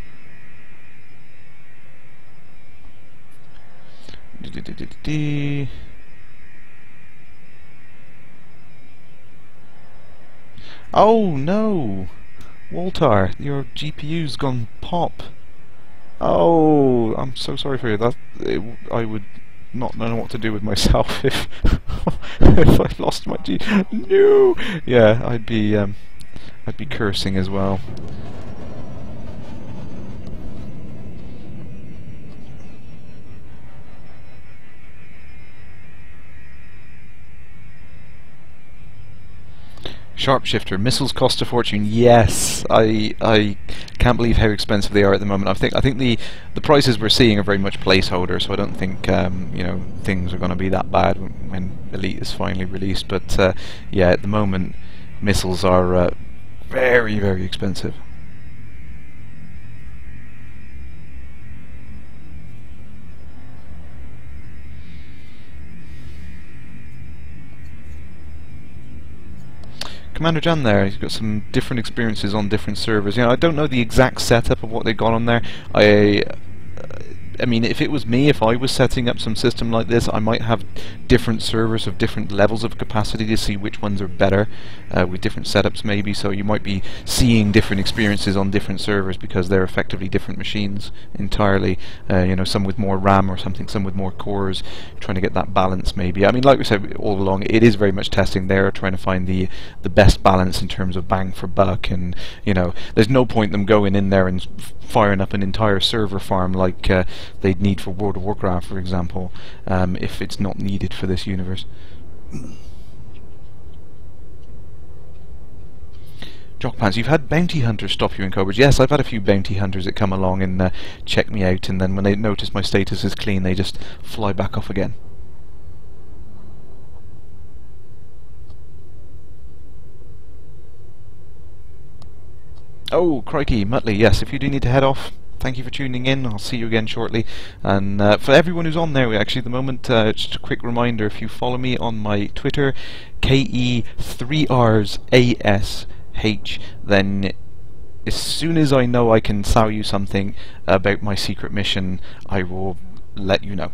Oh no! Walter, your GPU's gone pop. Oh, I'm so sorry for you. I would not know what to do with myself if if I lost my G. No. Yeah, I'd be cursing as well. Sharpshifter missiles cost a fortune. Yes, I can't believe how expensive they are at the moment. I think the prices we're seeing are very much placeholder, so I don't think you know, things are going to be that bad when Elite is finally released. But yeah, at the moment missiles are very, very expensive. Commander Jan there, he's got some different experiences on different servers. You know, I don't know the exact setup of what they got on there. I mean, if it was me, if I was setting up some system like this, I might have different servers of different levels of capacity to see which ones are better with different setups maybe, so you might be seeing different experiences on different servers because they're effectively different machines entirely. You know, some with more RAM or something, some with more cores, trying to get that balance maybe. I mean, like we said all along, it is very much testing there, trying to find the best balance in terms of bang for buck, and you know, there's no point them going in there and firing up an entire server farm like they'd need for World of Warcraft, for example, if it's not needed for this universe. Jockpants, you've had bounty hunters stop you in coverage. Yes, I've had a few bounty hunters that come along and check me out, and then when they notice my status is clean, they just fly back off again. Oh, crikey, Muttley, yes, if you do need to head off, thank you for tuning in. I'll see you again shortly. And for everyone who's on there, actually, at the moment, just a quick reminder, if you follow me on my Twitter, KE3RsASH, then as soon as I know I can sell you something about my secret mission, I will let you know.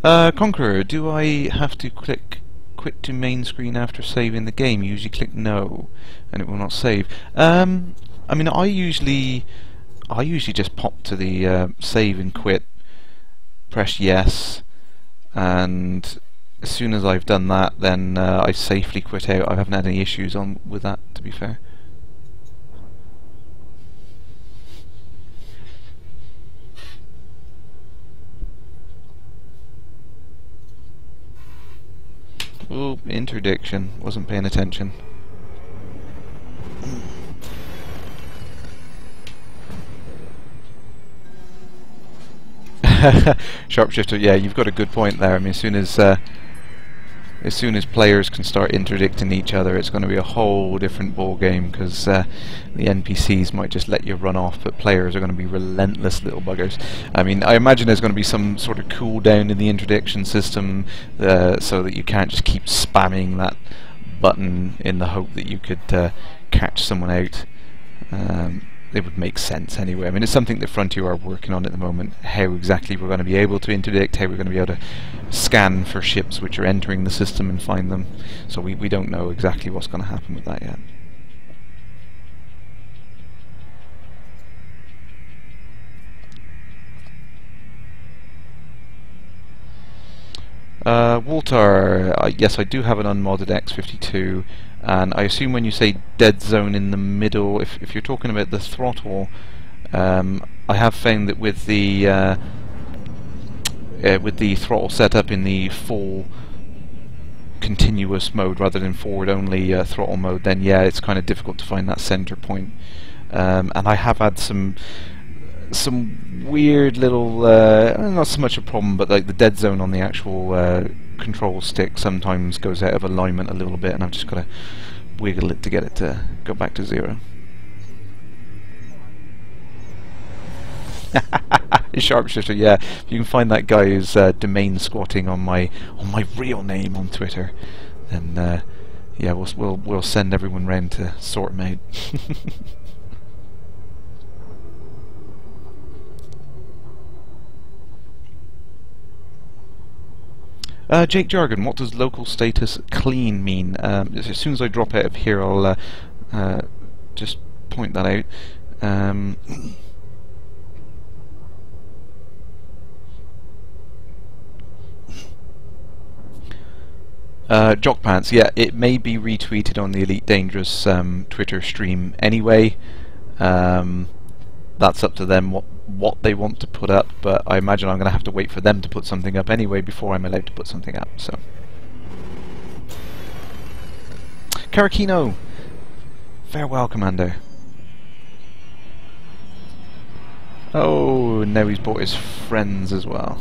Conqueror, do I have to click quit to main screen after saving the game? Usually click no and it will not save. I mean, I usually just pop to the save and quit, press yes, and as soon as I've done that, then I safely quit out. I haven't had any issues with that, to be fair. Oh, interdiction. Wasn't paying attention. Sharpshifter, yeah, you've got a good point there. I mean, as soon as players can start interdicting each other, it's going to be a whole different ball game, because the NPCs might just let you run off, but players are going to be relentless little buggers. I mean, I imagine there's going to be some sort of cooldown in the interdiction system, so that you can't just keep spamming that button in the hope that you could catch someone out. It would make sense anyway. I mean, it's something that Frontier are working on at the moment, how exactly we're going to be able to interdict, how we're going to be able to scan for ships which are entering the system and find them. So we don't know exactly what's going to happen with that yet. Walter, yes, I do have an unmodded X52, and I assume when you say dead zone in the middle, if you're talking about the throttle, I have found that with the throttle set up in the full continuous mode rather than forward only throttle mode, then yeah, it's kind of difficult to find that center point. And I have had some weird little, not so much a problem, but like the dead zone on the actual control stick sometimes goes out of alignment a little bit, and I've just got to wiggle it to get it to go back to 0. Sharpshifter, yeah. If you can find that guy who's domain squatting on my real name on Twitter, then yeah, we'll send everyone round to sort him out. Jake Jargon, what does local status clean mean? As soon as I drop out of here, I'll just point that out. Jockpants, yeah, it may be retweeted on the Elite Dangerous Twitter stream anyway. That's up to them what what they want to put up, but I imagine I'm going to have to wait for them to put something up anyway before I'm allowed to put something up. So, Karakino, farewell, Commander. Oh, now he's brought his friends as well.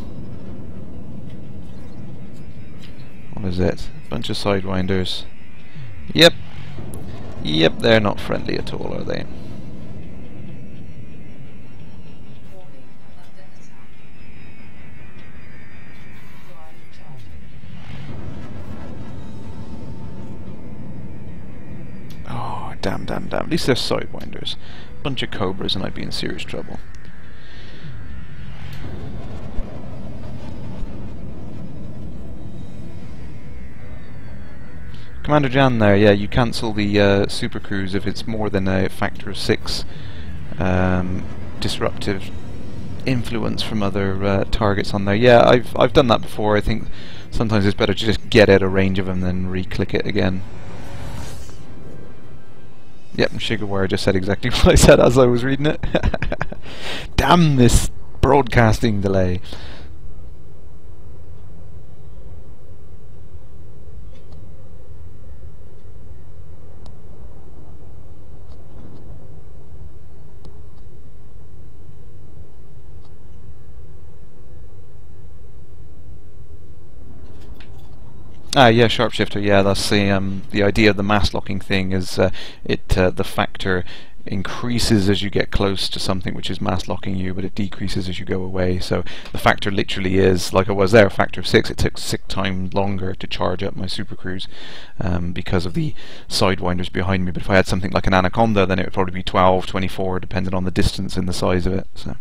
What is it? Bunch of sidewinders. Yep. Yep, they're not friendly at all, are they? Oh, damn, damn, damn. At least they're sidewinders. Bunch of cobras and I'd be in serious trouble. Commander Jan there, yeah, you cancel the Super Cruise if it's more than a factor of 6 disruptive influence from other targets on there. Yeah, I've done that before. I think sometimes it's better to just get out of range of them than re-click it again. Yep, and Shigarwire just said exactly what I said as I was reading it. Damn this broadcasting delay. Ah, yeah, sharpshifter. Yeah, that's the idea of the mass locking thing. Is the factor increases as you get close to something which is mass locking you, but it decreases as you go away. So the factor literally is, like I was there, a factor of 6. It took 6 times longer to charge up my Super Cruise because of the sidewinders behind me. But if I had something like an Anaconda, then it would probably be 12, 24, depending on the distance and the size of it. So.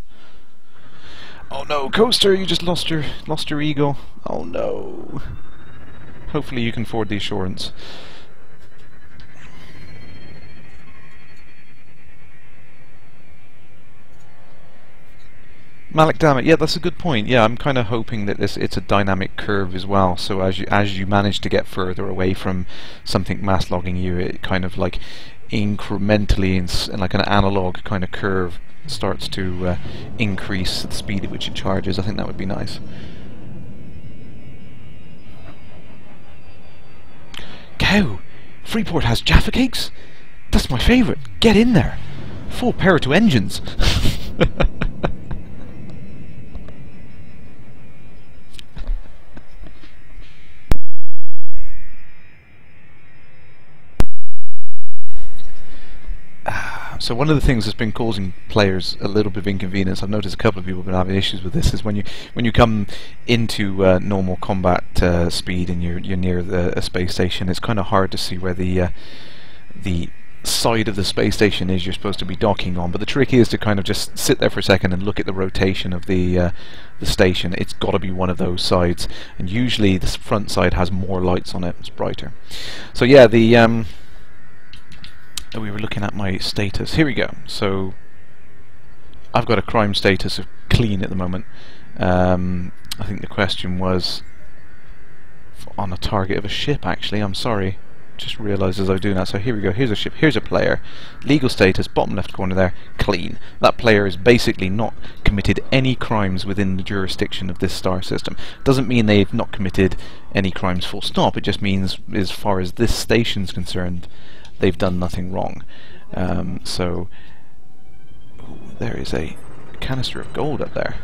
Oh no, Coaster! You just lost your eagle. Oh no. Hopefully you can afford the assurance. Malik, damn it! Yeah, that's a good point. Yeah, I'm kind of hoping that it's a dynamic curve as well. So as you manage to get further away from something mass logging you, it kind of like incrementally, in like an analog kind of curve, starts to increase the speed at which it charges. I think that would be nice. Cow! Freeport has Jaffa Cakes? That's my favourite. Get in there. Full power to engines. So one of the things that's been causing players a little bit of inconvenience, I've noticed a couple of people have been having issues with this, is when you come into normal combat speed and you're near a space station, it's kind of hard to see where the side of the space station is you're supposed to be docking on. But the trick is to kind of just sit there for a second and look at the rotation of the station. It's got to be one of those sides, and usually the front side has more lights on it. It's brighter. So yeah, we were looking at my status. Here we go. So I've got a crime status of clean at the moment. I think the question was on a target of a ship, actually. I'm sorry. Just realised as I was doing that. So here we go. Here's a ship. Here's a player. Legal status, bottom left corner there, clean. That player has basically not committed any crimes within the jurisdiction of this star system. Doesn't mean they've not committed any crimes full stop. It just means, as far as this station's concerned, they've done nothing wrong. So there is a canister of gold up there.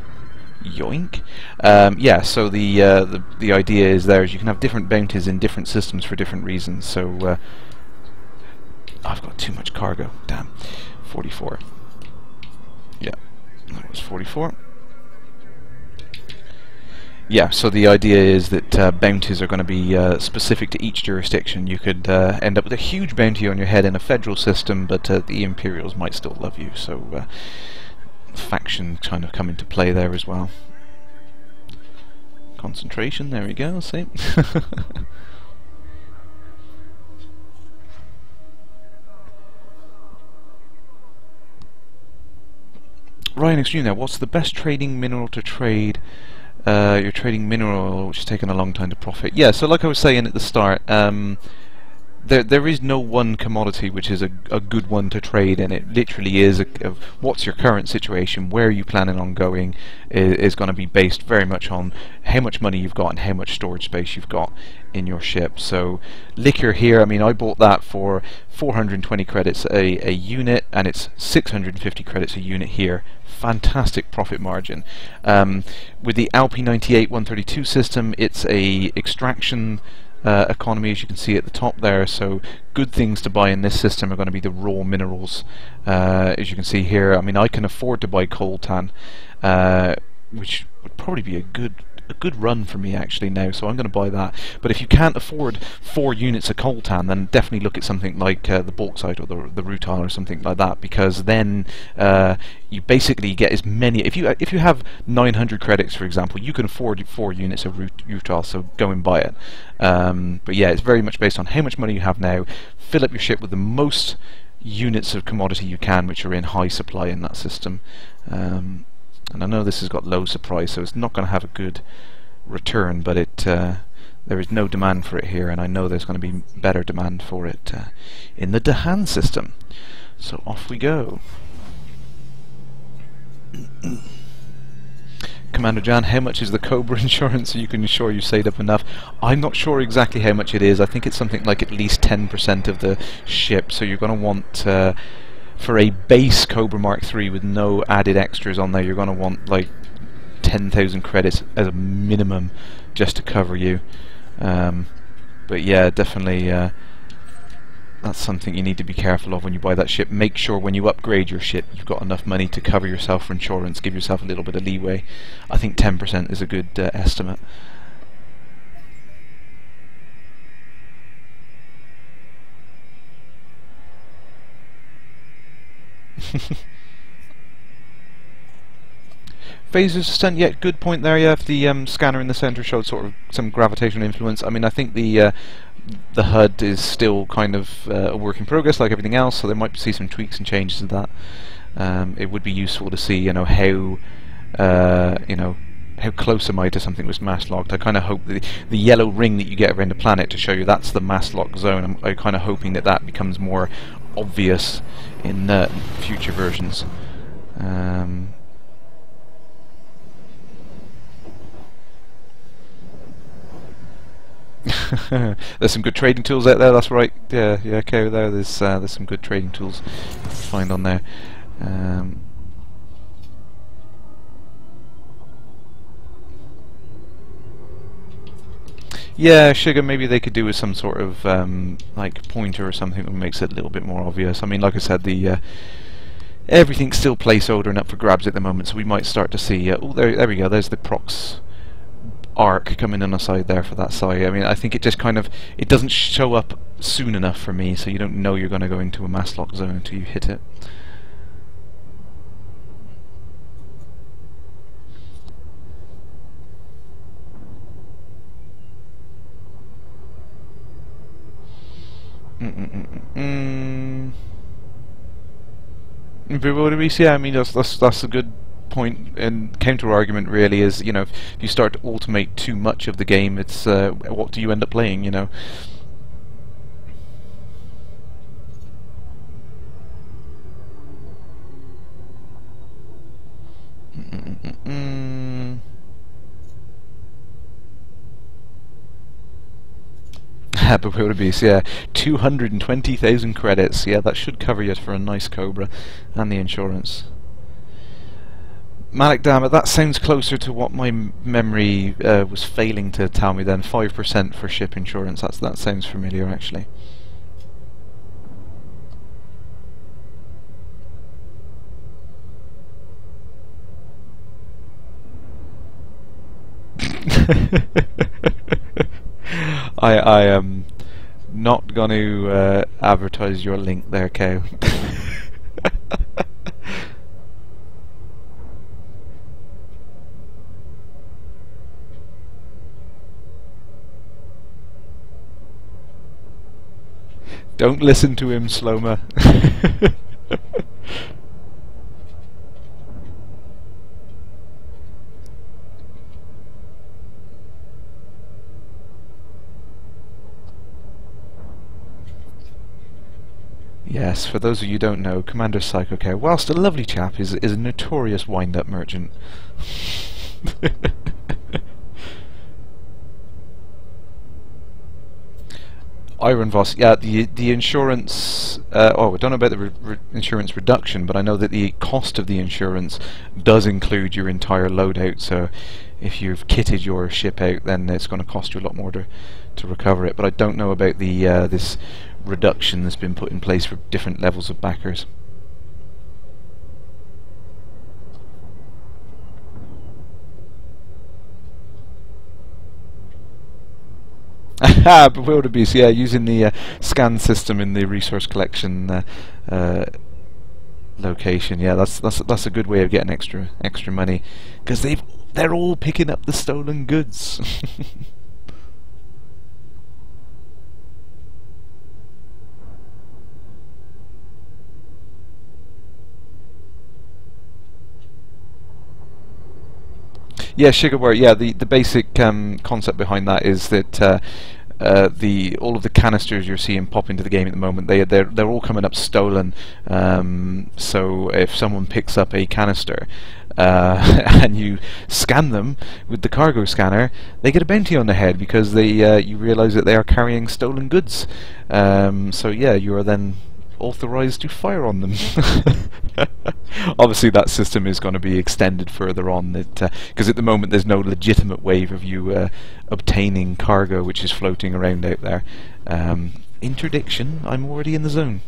Yoink. Yeah, so the idea is you can have different bounties in different systems for different reasons. So I've got too much cargo. Damn. 44. Yeah, that was 44. Yeah, so the idea is that bounties are going to be specific to each jurisdiction. You could end up with a huge bounty on your head in a federal system, but the Imperials might still love you, so faction kind of come into play there as well. Concentration, there we go, see? Ryan Extreme now, what's the best trading mineral to trade? You're trading mineral which has taken a long time to profit. Yeah, so like I was saying at the start, there is no one commodity which is a good one to trade, and it literally is what's your current situation, where are you planning on going, is going to be based very much on how much money you've got and how much storage space you've got in your ship. So liquor here, I mean, I bought that for 420 credits a unit, and it's 650 credits a unit here. Fantastic profit margin. With the Alpi 98 132 system, it's a extraction economy, as you can see at the top there. So good things to buy in this system are going to be the raw minerals, as you can see here. I mean, I can afford to buy coltan, which would probably be a good run for me actually now, so I'm going to buy that. But if you can't afford 4 units of coltan, then definitely look at something like the bauxite or the rutile or something like that, because then you basically get as many. If you have 900 credits, for example, you can afford 4 units of rutile, so go and buy it. But yeah, it's very much based on how much money you have now. Fill up your ship with the most units of commodity you can, which are in high supply in that system. And I know this has got low supply, so it's not going to have a good return, but there is no demand for it here, and I know there's going to be better demand for it in the Dahan system. So off we go. Commander Jan, how much is the Cobra insurance so you can ensure you saved up enough? I'm not sure exactly how much it is. I think it's something like at least 10% of the ship, so you're going to want... for a base Cobra Mark III with no added extras on there, you're going to want like 10,000 credits as a minimum just to cover you. But yeah, definitely that's something you need to be careful of when you buy that ship. Make sure when you upgrade your ship you've got enough money to cover yourself for insurance. Give yourself a little bit of leeway. I think 10% is a good estimate. Phasers stunt, yeah, good point there. Yeah, if the scanner in the center showed sort of some gravitational influence. I mean, I think the HUD is still kind of a work in progress, like everything else. So there might see some tweaks and changes to that. It would be useful to see, how how close am I to something that's mass locked. I kind of hope the yellow ring that you get around the planet to show you that's the mass lock zone. I'm kind of hoping that becomes more obvious in future versions. There's some good trading tools out there. That's right. Yeah, okay. There's some good trading tools to find on there. Yeah, Sugar, maybe they could do with some sort of like pointer or something that makes it a little bit more obvious. I mean, like I said, everything's still placeholder and up for grabs at the moment, so we might start to see... oh, there we go, there's the prox arc coming on the side there for that side. I mean, I think it just kind of... it doesn't show up soon enough for me, so you don't know you're going to go into a mass lock zone until you hit it. Yeah, I mean that's a good point, and counter argument really is, if you start to automate too much of the game, it's what do you end up playing, But Wildebeest, yeah, 220,000 credits. Yeah, that should cover you for a nice Cobra and the insurance. Malik, damn it, that sounds closer to what my memory was failing to tell me then. 5% for ship insurance. That sounds familiar, actually. I am not going to advertise your link there, Cow. Don't listen to him, Sloma. Yes, for those of you who don't know, Commander Psychocare, whilst a lovely chap, is a notorious wind-up merchant. Iron Voss, yeah, the insurance. Oh, I don't know about the insurance reduction, but I know that the cost of the insurance does include your entire loadout. So, if you've kitted your ship out, then it's going to cost you a lot more to recover it. But I don't know about the this reduction that's been put in place for different levels of backers. Bewilderbeast, yeah, using the scan system in the resource collection location. Yeah, that's a good way of getting extra money, because they're all picking up the stolen goods. Yeah, sugarware. Yeah, the basic concept behind that is that all of the canisters you're seeing pop into the game at the moment, they're all coming up stolen. So if someone picks up a canister and you scan them with the cargo scanner, they get a bounty on the head because you realise that they are carrying stolen goods. So yeah, you are then authorized to fire on them. Obviously that system is going to be extended further on, because at the moment there's no legitimate way of you obtaining cargo which is floating around out there. Interdiction, I'm already in the zone.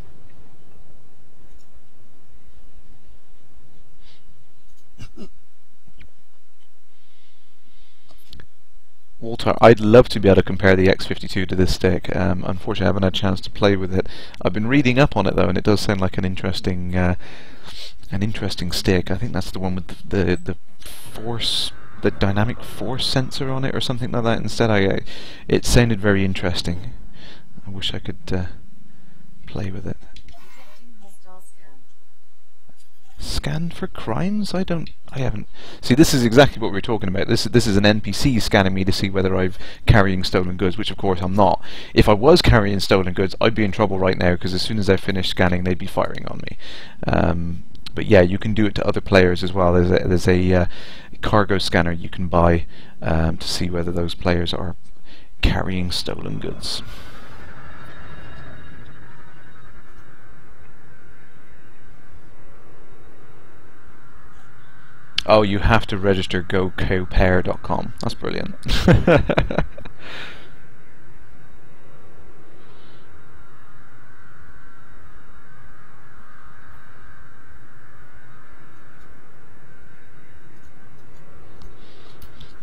Walter, I'd love to be able to compare the X52 to this stick. Unfortunately, I haven't had a chance to play with it. I've been reading up on it though, and it does sound like an interesting stick. I think that's the one with the force, the dynamic force sensor on it, or something like that. Instead, it sounded very interesting. I wish I could play with it. Scan for crimes? I haven't. See, this is exactly what we were talking about. This is an NPC scanning me to see whether I'm carrying stolen goods, which of course I'm not. If I was carrying stolen goods, I'd be in trouble right now, because as soon as I finish scanning, they'd be firing on me. But yeah, you can do it to other players as well. There's a cargo scanner you can buy to see whether those players are carrying stolen goods. Oh, you have to register gocopair.com. That's brilliant.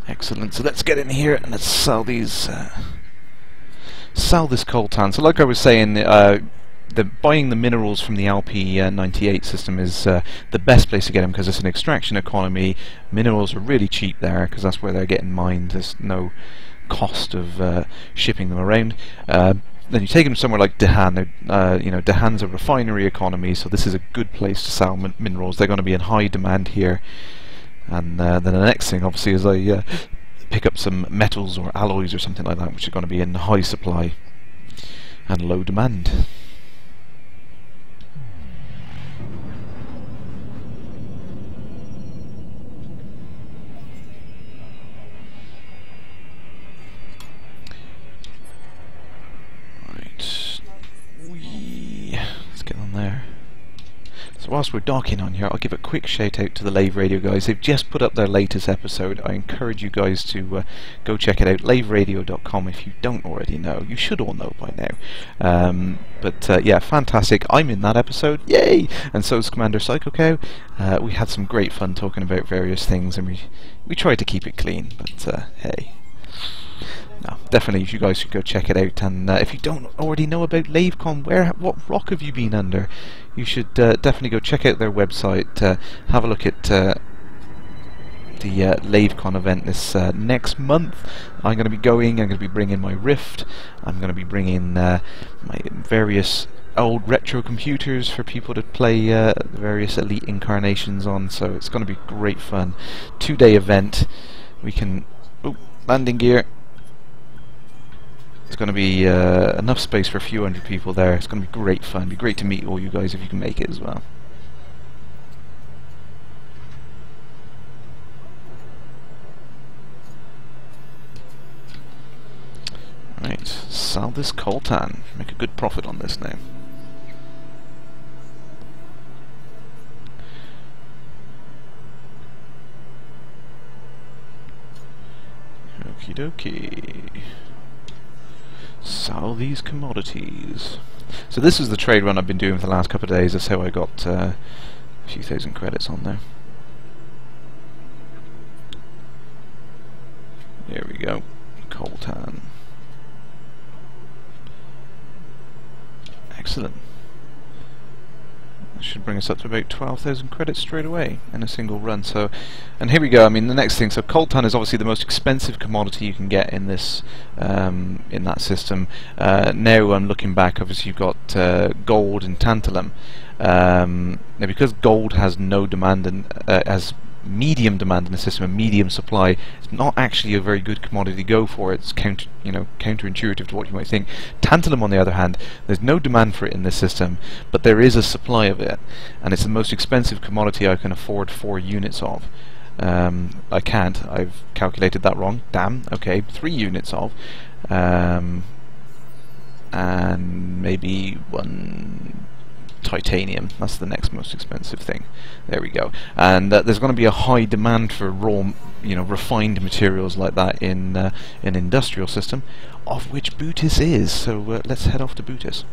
Excellent. So let's get in here and let's sell these. Sell this coltan. So, like I was saying, buying the minerals from the LP98 system is the best place to get them, because it's an extraction economy. Minerals are really cheap there because that's where they're getting mined. There's no cost of shipping them around. Then you take them somewhere like Dahan. Dahan's a refinery economy, so this is a good place to sell minerals. They're going to be in high demand here. And then the next thing, obviously, is I pick up some metals or alloys or something like that, which are going to be in high supply and low demand. Let's get on there. So whilst we're docking on here, I'll give a quick shout out to the Lave Radio guys. They've just put up their latest episode. I encourage you guys to go check it out. laveradio.com if you don't already know. You should all know by now. But yeah, fantastic. I'm in that episode. Yay! And so is Commander Psychocow. We had some great fun talking about various things, and we tried to keep it clean, but hey. No, definitely you guys should go check it out, and if you don't already know about LaveCon, what rock have you been under? You should definitely go check out their website, have a look at the LaveCon event this next month. I'm going to be bringing my Rift, I'm going to be bringing my various old retro computers for people to play the various Elite incarnations on, so it's going to be great fun. 2-day event. We can... Oh, landing gear. There's going to be enough space for a few hundred people there. It's going to be great fun. It'd be great to meet all you guys if you can make it as well. Right, sell this coltan. Make a good profit on this now. Okie dokie. Sell these commodities. So this is the trade run I've been doing for the last couple of days. That's how I got a few thousand credits on there. There we go. Coltan. Excellent. That should bring us up to about 12,000 credits straight away in a single run. So, and here we go. I mean, the next thing. So, coltan is obviously the most expensive commodity you can get in this, in that system. Now I'm looking back. Obviously, you've got gold and tantalum. Now, because gold has no demand and has medium demand in the system, a medium supply, it's not actually a very good commodity to go for. It's counterintuitive to what you might think. Tantalum, on the other hand, there's no demand for it in this system, but there is a supply of it, and it's the most expensive commodity I can afford 4 units of. I can't. I've calculated that wrong. Damn. Okay, 3 units of, and maybe 1 titanium. That's the next most expensive thing. There we go. And there's going to be a high demand for raw, refined materials like that in an industrial system, of which Bootis is. So let's head off to Bootis.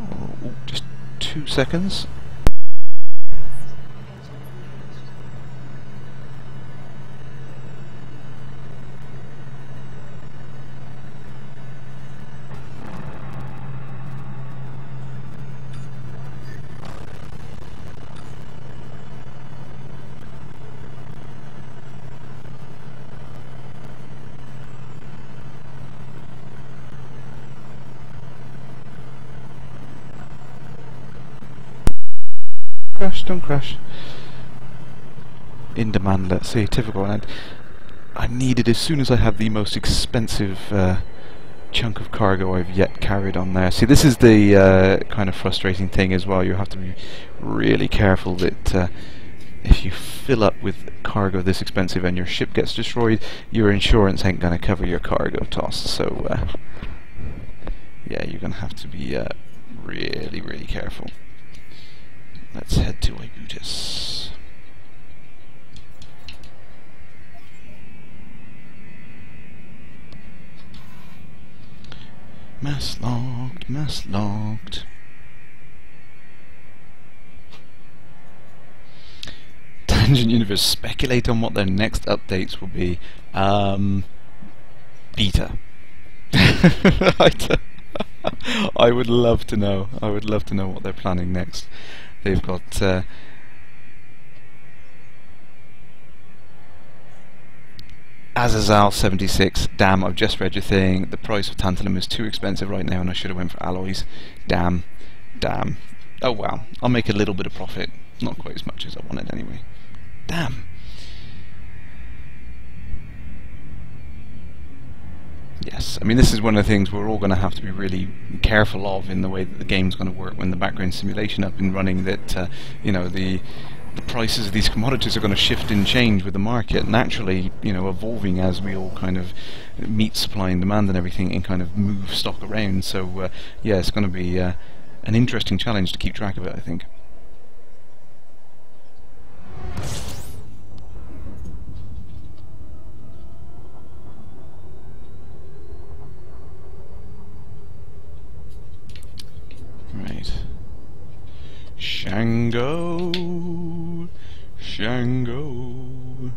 Oh, just 2 seconds. Crash, don't crash. In demand, let's see, typical. And I need it as soon as I have the most expensive chunk of cargo I've yet carried on there. See, this is the kind of frustrating thing as well. You have to be really careful that if you fill up with cargo this expensive and your ship gets destroyed, your insurance ain't going to cover your cargo toss. So, yeah, you're going to have to be really, really careful. Let's head to Ibutis. Mass locked, mass locked. Tangent Universe speculate on what their next updates will be. Beta. I would love to know. I would love to know what they're planning next. They've got Azazel 76. Damn, I've just read your thing. The price of tantalum is too expensive right now and I should have went for alloys. Damn. Damn. Oh well, I'll make a little bit of profit. Not quite as much as I wanted anyway. Damn. Yes, I mean this is one of the things we're all going to have to be really careful of in the way that the game's going to work when the background simulation up and running, that the prices of these commodities are going to shift and change with the market, naturally evolving as we all kind of meet supply and demand and everything and kind of move stock around. So yeah, it's going to be an interesting challenge to keep track of it, I think. Right. Shango. Shango.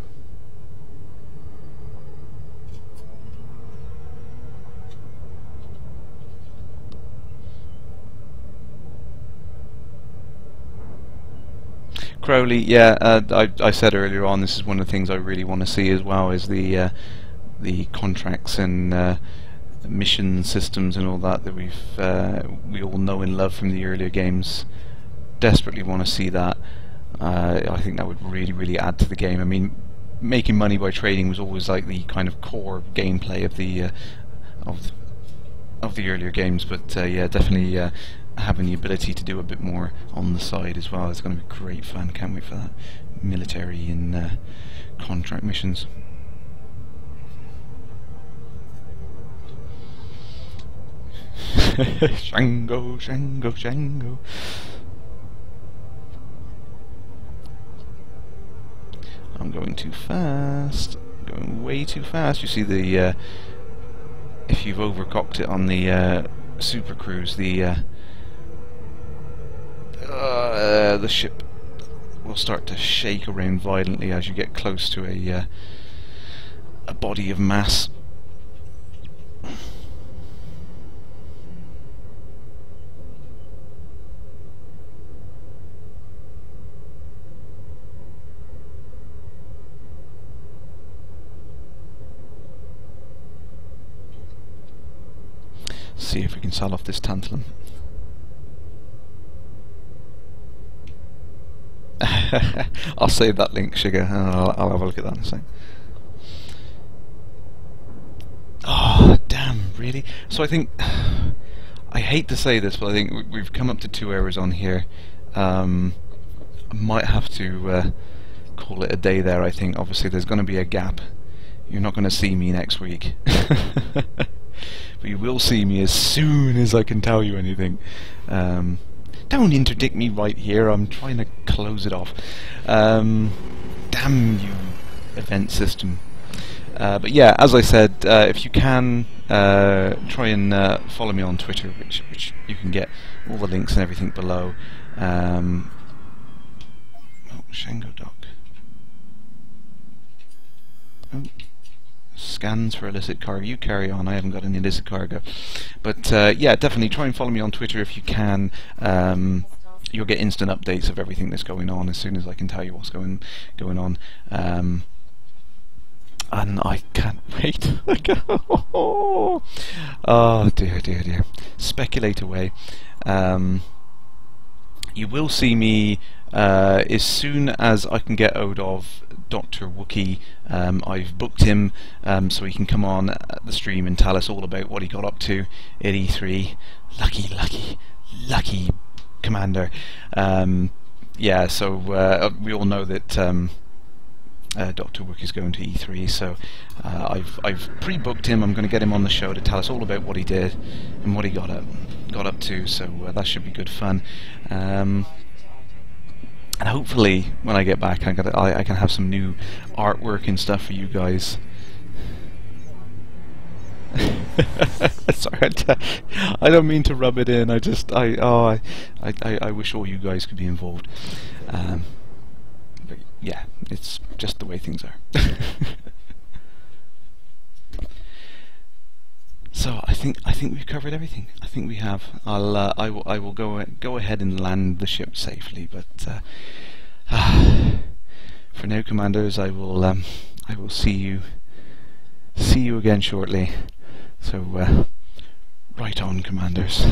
Crowley, yeah, I said earlier on, this is one of the things I really want to see as well, is the contracts and mission systems and all that we all know and love from the earlier games. Desperately want to see that. I think that would really, really add to the game. I mean, making money by trading was always like the kind of core gameplay of the of the earlier games, but yeah, definitely having the ability to do a bit more on the side as well is going to be great fun. Can't wait for that. Military and contract missions. Shango, Shango, Shango. I'm going too fast. Going way too fast. You see the if you've overcocked it on the Super Cruise, the ship will start to shake around violently as you get close to a body of mass. See if we can sell off this tantalum. I'll save that link, Sugar, and I'll have a look at that in a sec. Oh, damn, really? So I think, I hate to say this, but I think we've come up to 2 hours on here. I might have to call it a day there, I think. Obviously there's going to be a gap. You're not going to see me next week. But you will see me as soon as I can tell you anything. Don't interdict me right here, I'm trying to close it off. Damn you, event system. But yeah, as I said, if you can, try and follow me on Twitter, which you can get all the links and everything below. Oh, Shango Dock. Oh. Scans for illicit cargo. You carry on, I haven't got any illicit cargo. But yeah, definitely try and follow me on Twitter if you can. You'll get instant updates of everything that's going on as soon as I can tell you what's going on. And I can't wait. Oh dear, dear, dear. Speculate away. You will see me as soon as I can get hold of Dr. Wookie. I've booked him so he can come on the stream and tell us all about what he got up to at E3. Lucky Commander. Yeah, so we all know that Dr. Wookie's going to E3, so I've pre-booked him. I'm going to get him on the show to tell us all about what he did and what he got up to, so that should be good fun. And hopefully, when I get back, I can have some new artwork and stuff for you guys. Sorry, I don't mean to rub it in. I wish all you guys could be involved. But yeah, it's just the way things are. So I think we've covered everything. I think we have. I will go ahead and land the ship safely. But for now, Commanders, I will see you again shortly. So right on, Commanders.